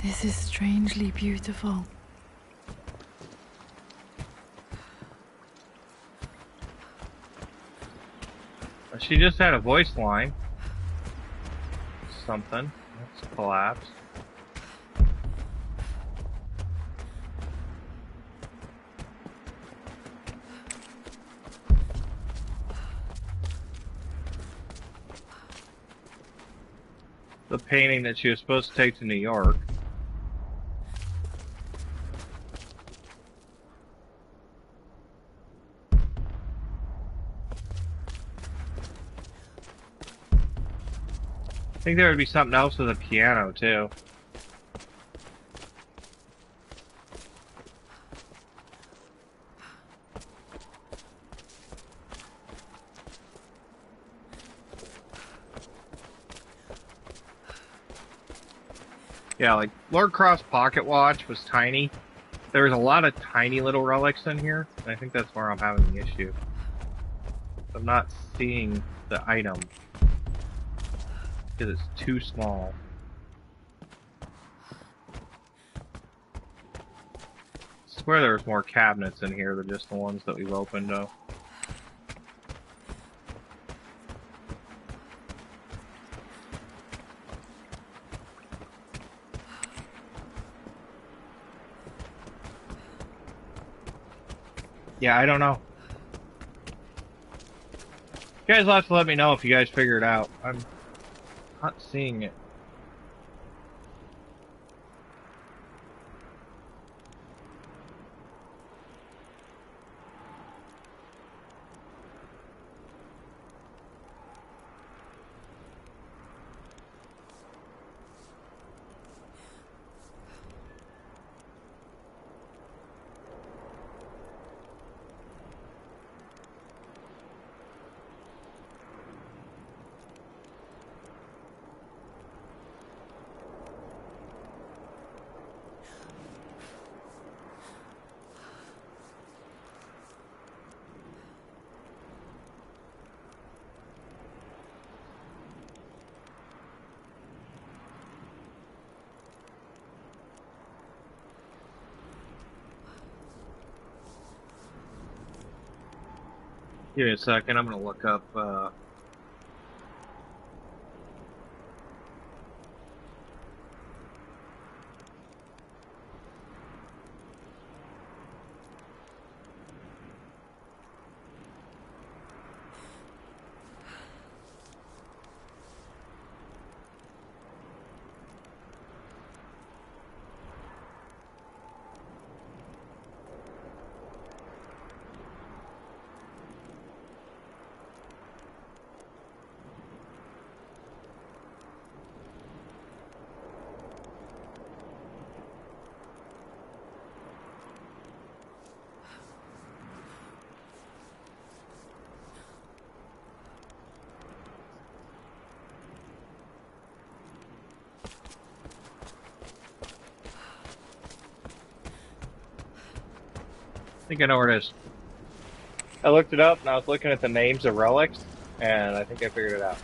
This is strangely beautiful. She just had a voice line. Something. Let's collapse. The painting that she was supposed to take to New York. I think there would be something else with a piano, too. Yeah, like Lord Cross Pocket Watch was tiny. There's a lot of tiny little relics in here, and I think that's where I'm having the issue. I'm not seeing the item because it's too small. I swear there's more cabinets in here than just the ones that we've opened, though. Yeah, I don't know. You guys will have to let me know if you guys figure it out. I'm not seeing it. Give me a second, I'm gonna look up, I think I know where it is. I looked it up and I was looking at the names of relics, and I think I figured it out.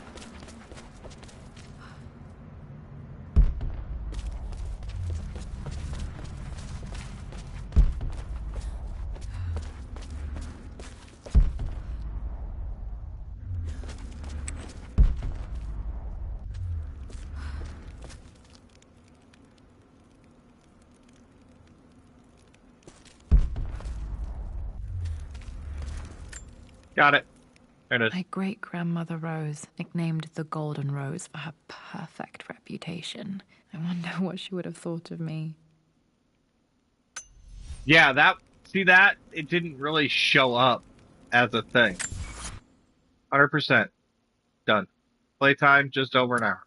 Got it. There it is. My great-grandmother Rose, nicknamed the Golden Rose for her perfect reputation. I wonder what she would have thought of me. Yeah, see that? It didn't really show up as a thing. 100%. Done. Playtime, just over an hour.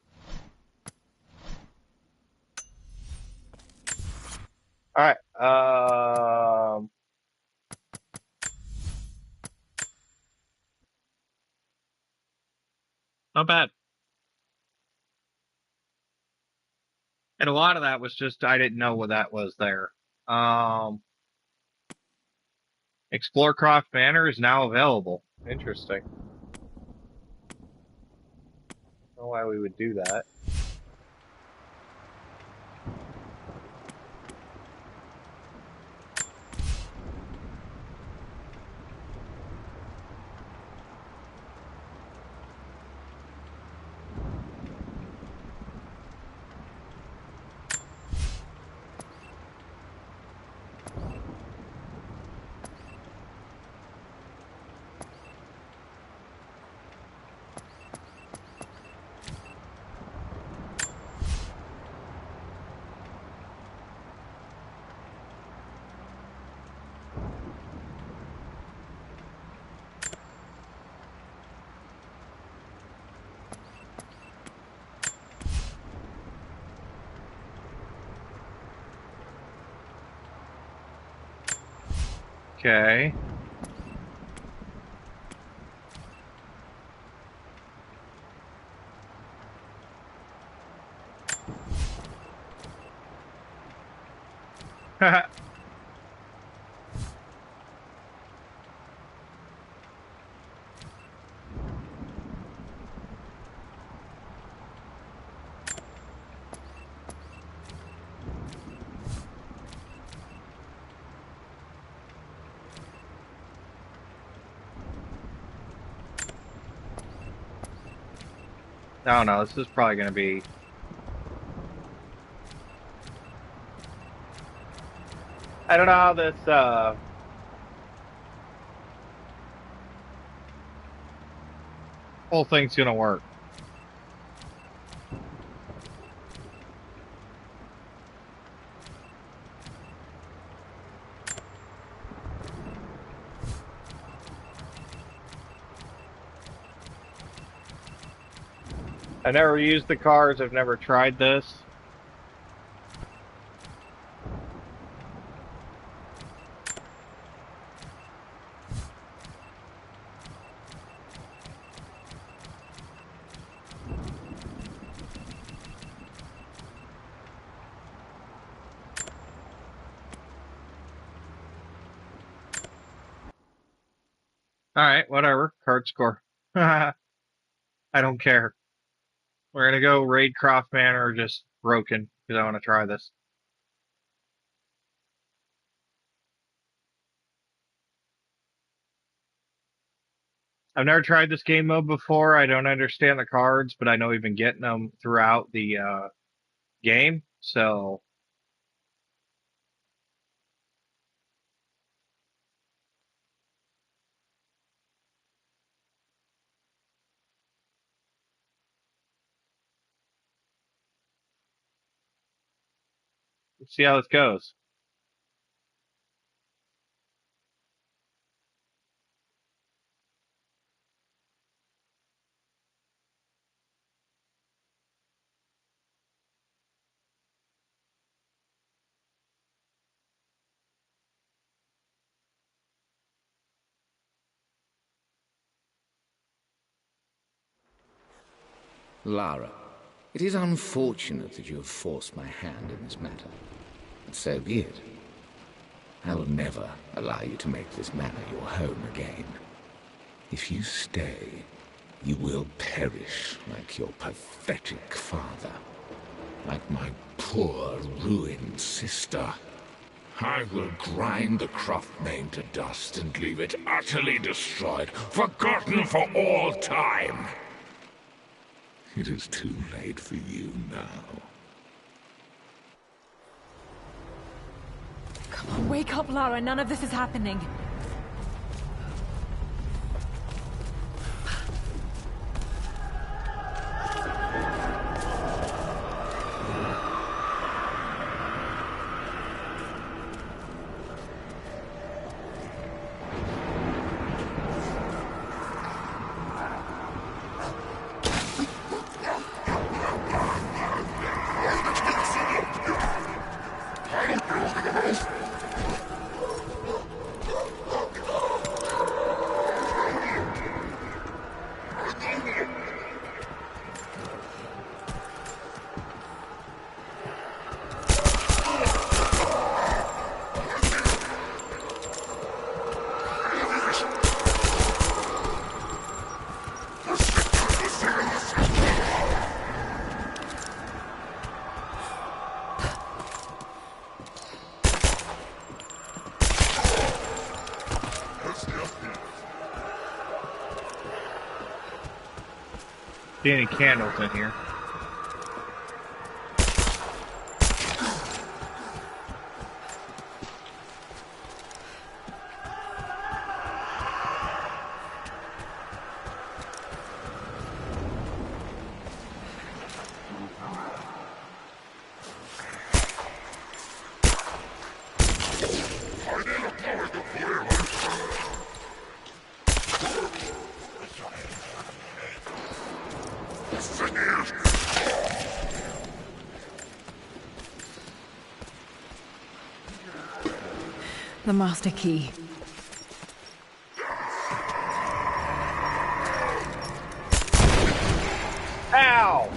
Alright, not bad. And a lot of that was just, I didn't know what that was there. Explore Croft Manor is now available. Interesting. I don't know why we would do that. Okay. I don't know. This is probably going to be. I don't know how this whole thing's going to work. I never used the cars. I've never tried this. Alright, whatever. Card score. I don't care. We're gonna go raid Croft Manor just broken, because I want to try this. I've never tried this game mode before. I don't understand the cards, but I know we've been getting them throughout the game, so... Let's see how this goes. Lara, it is unfortunate that you have forced my hand in this matter. But so be it. I will never allow you to make this manor your home again. If you stay, you will perish like your pathetic father. Like my poor, ruined sister. I will grind the Croftmane to dust and leave it utterly destroyed, forgotten for all time. It is too late for you now. Come on, wake up, Lara. None of this is happening. See any candles in here? The master key. Ow!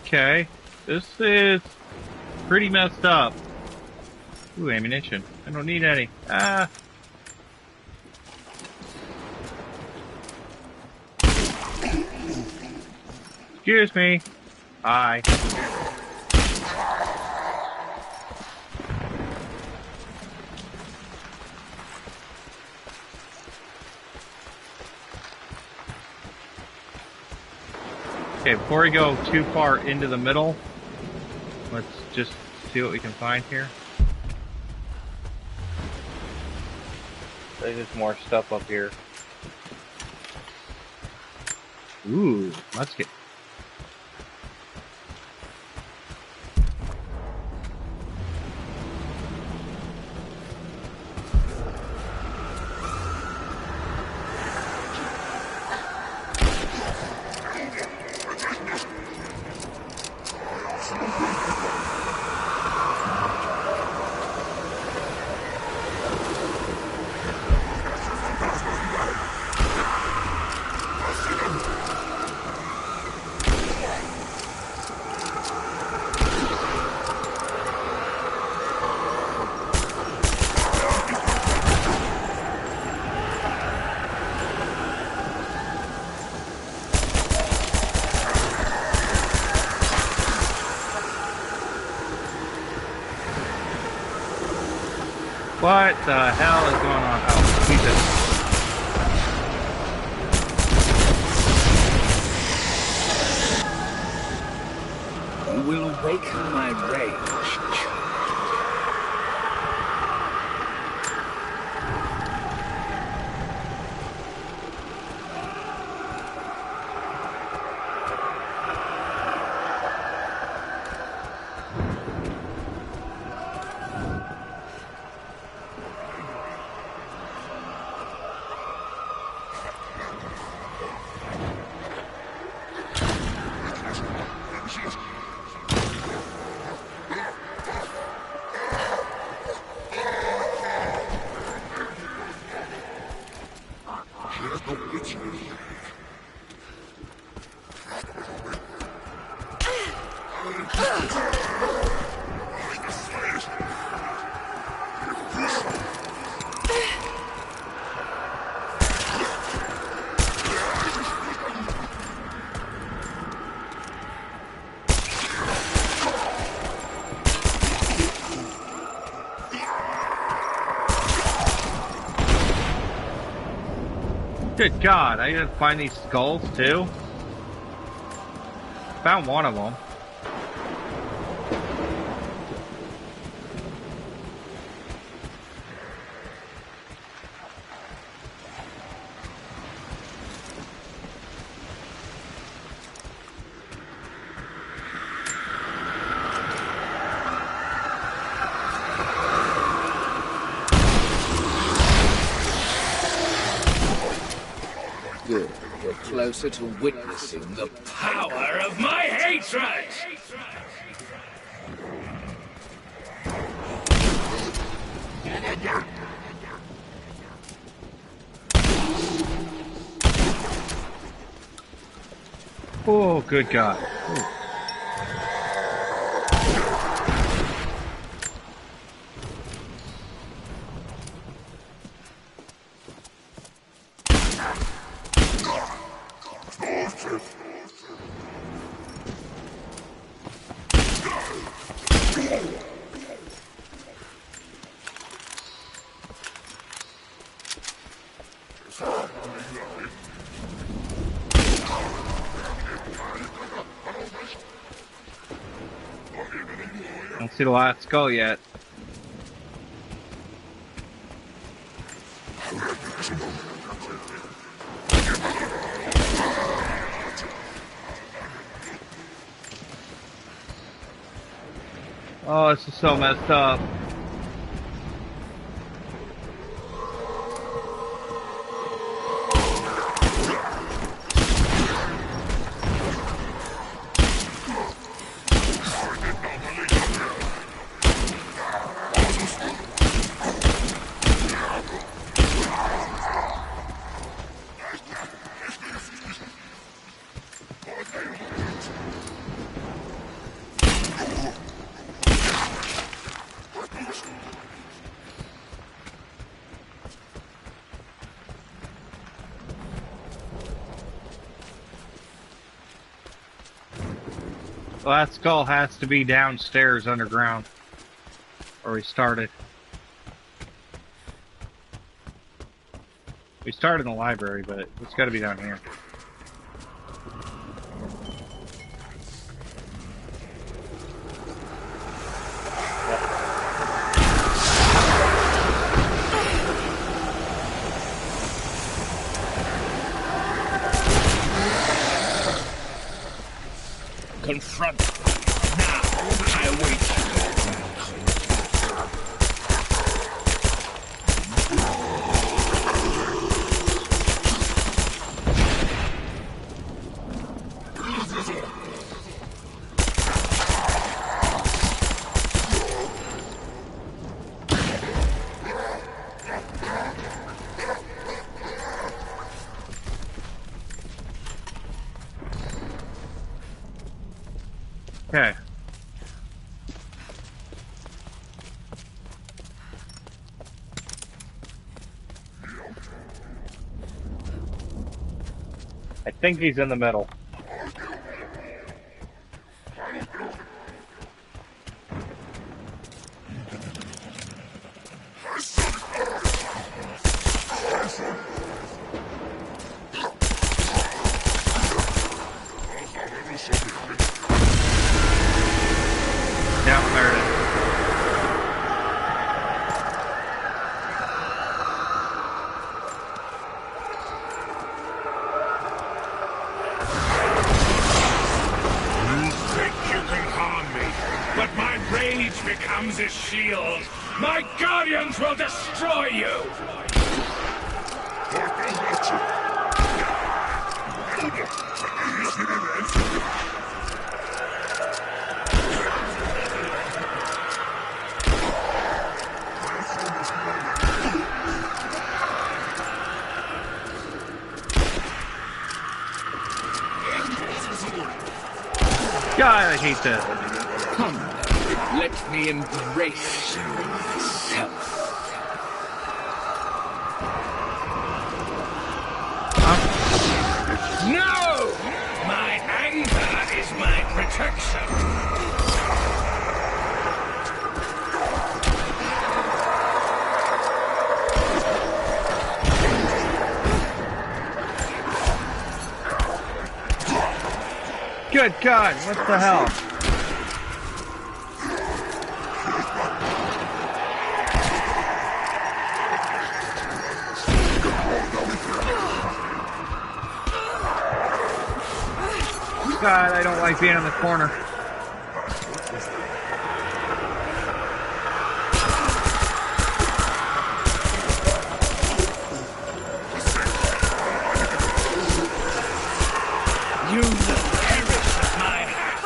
Okay. This is pretty messed up. Ooh, ammunition. I don't need any. Ah. Excuse me. Hi. Okay, before we go too far into the middle, let's just see what we can find here. There's just more stuff up here. Ooh, let's get... What the hell is going on? Oh, Jesus. You will awaken my rage, child. Good God, I gotta find these skulls too. Found one of them. Good. You're closer to witnessing the Power of my hatred! Oh, good God. Ooh. Don't see the last skull yet. Oh, this is so messed up. Well, that skull has to be downstairs underground. Where we started. We started in the library, but it's got to be down here. Confront. Now, I wait. Okay. I think he's in the middle. Yeah, there it is. You think you can harm me, but my rage becomes a shield. My guardians will destroy you. God, I hate this. Come, let me embrace you myself. No! My anger is my protection. Good God, what the hell? God, I don't like being in the corner. You will perish at my hand.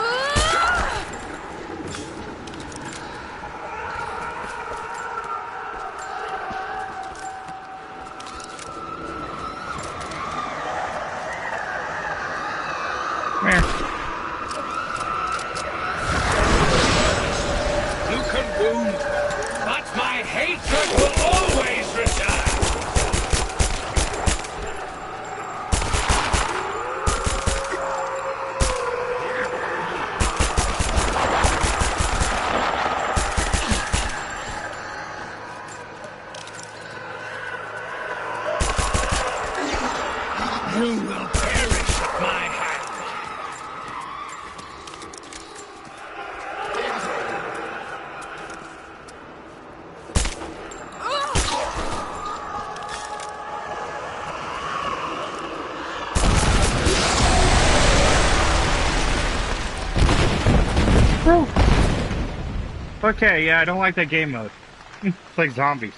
Come here. You can wound, but my hatred will always return. You will perish at my hand. Okay, yeah, I don't like that game mode. It's like zombies.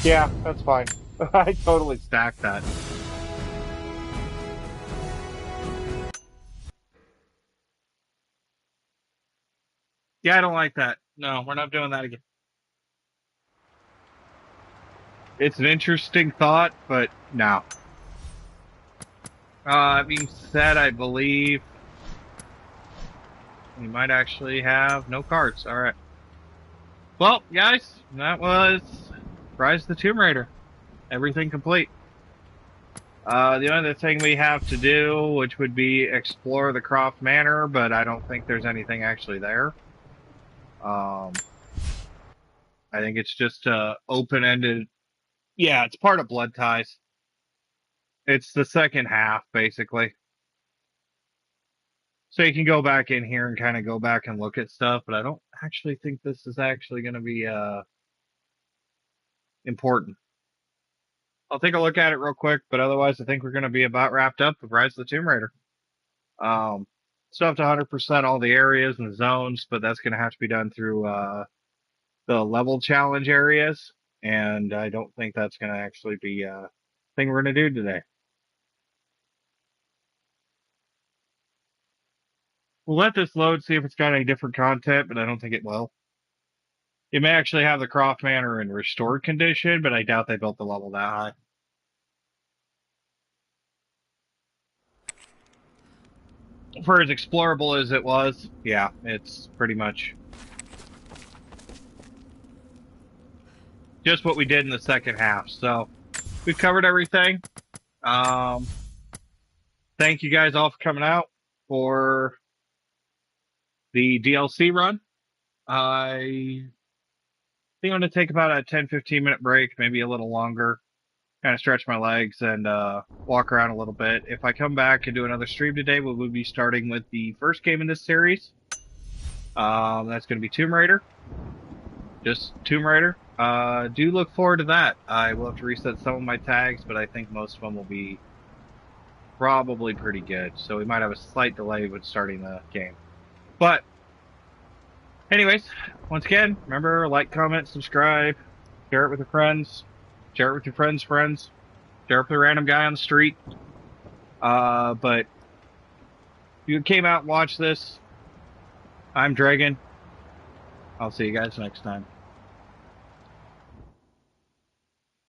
Yeah, that's fine. I totally stacked that. Yeah, I don't like that. No, we're not doing that again. It's an interesting thought, but no. That being said, I believe we might actually have no cards. Alright. Well, guys, that was Rise of the Tomb Raider. everything complete. The other thing we have to do, which would be explore the Croft Manor, but I don't think there's anything actually there. I think it's just open-ended. Yeah, it's part of Blood Ties. It's the second half, basically. So you can go back in here and kind of go back and look at stuff, but I don't actually think this is actually going to be important. I'll take a look at it real quick, but otherwise I think we're going to be about wrapped up with Rise of the Tomb Raider. Still have to 100% all the areas and the zones, but that's going to have to be done through the level challenge areas, and I don't think that's going to actually be a thing we're going to do today. We'll let this load, see if it's got any different content, but I don't think it will. It may actually have the Croft Manor in restored condition, but I doubt they built the level that high. For as explorable as it was, yeah, it's pretty much just what we did in the second half. So we've covered everything. Thank you guys all for coming out for the DLC run. I think I'm going to take about a 10-15 minute break, maybe a little longer, kind of stretch my legs and walk around a little bit. If I come back and do another stream today, we will be starting with the first game in this series. That's going to be Tomb Raider. Just Tomb Raider. Do look forward to that. I will have to reset some of my tags, but I think most of them will be probably pretty good. So we might have a slight delay with starting the game. But anyways, once again, remember, like, comment, subscribe, share it with your friends, share it with your friends' friends, share it with a random guy on the street. But if you came out and watched this, I'm Dragon. I'll see you guys next time.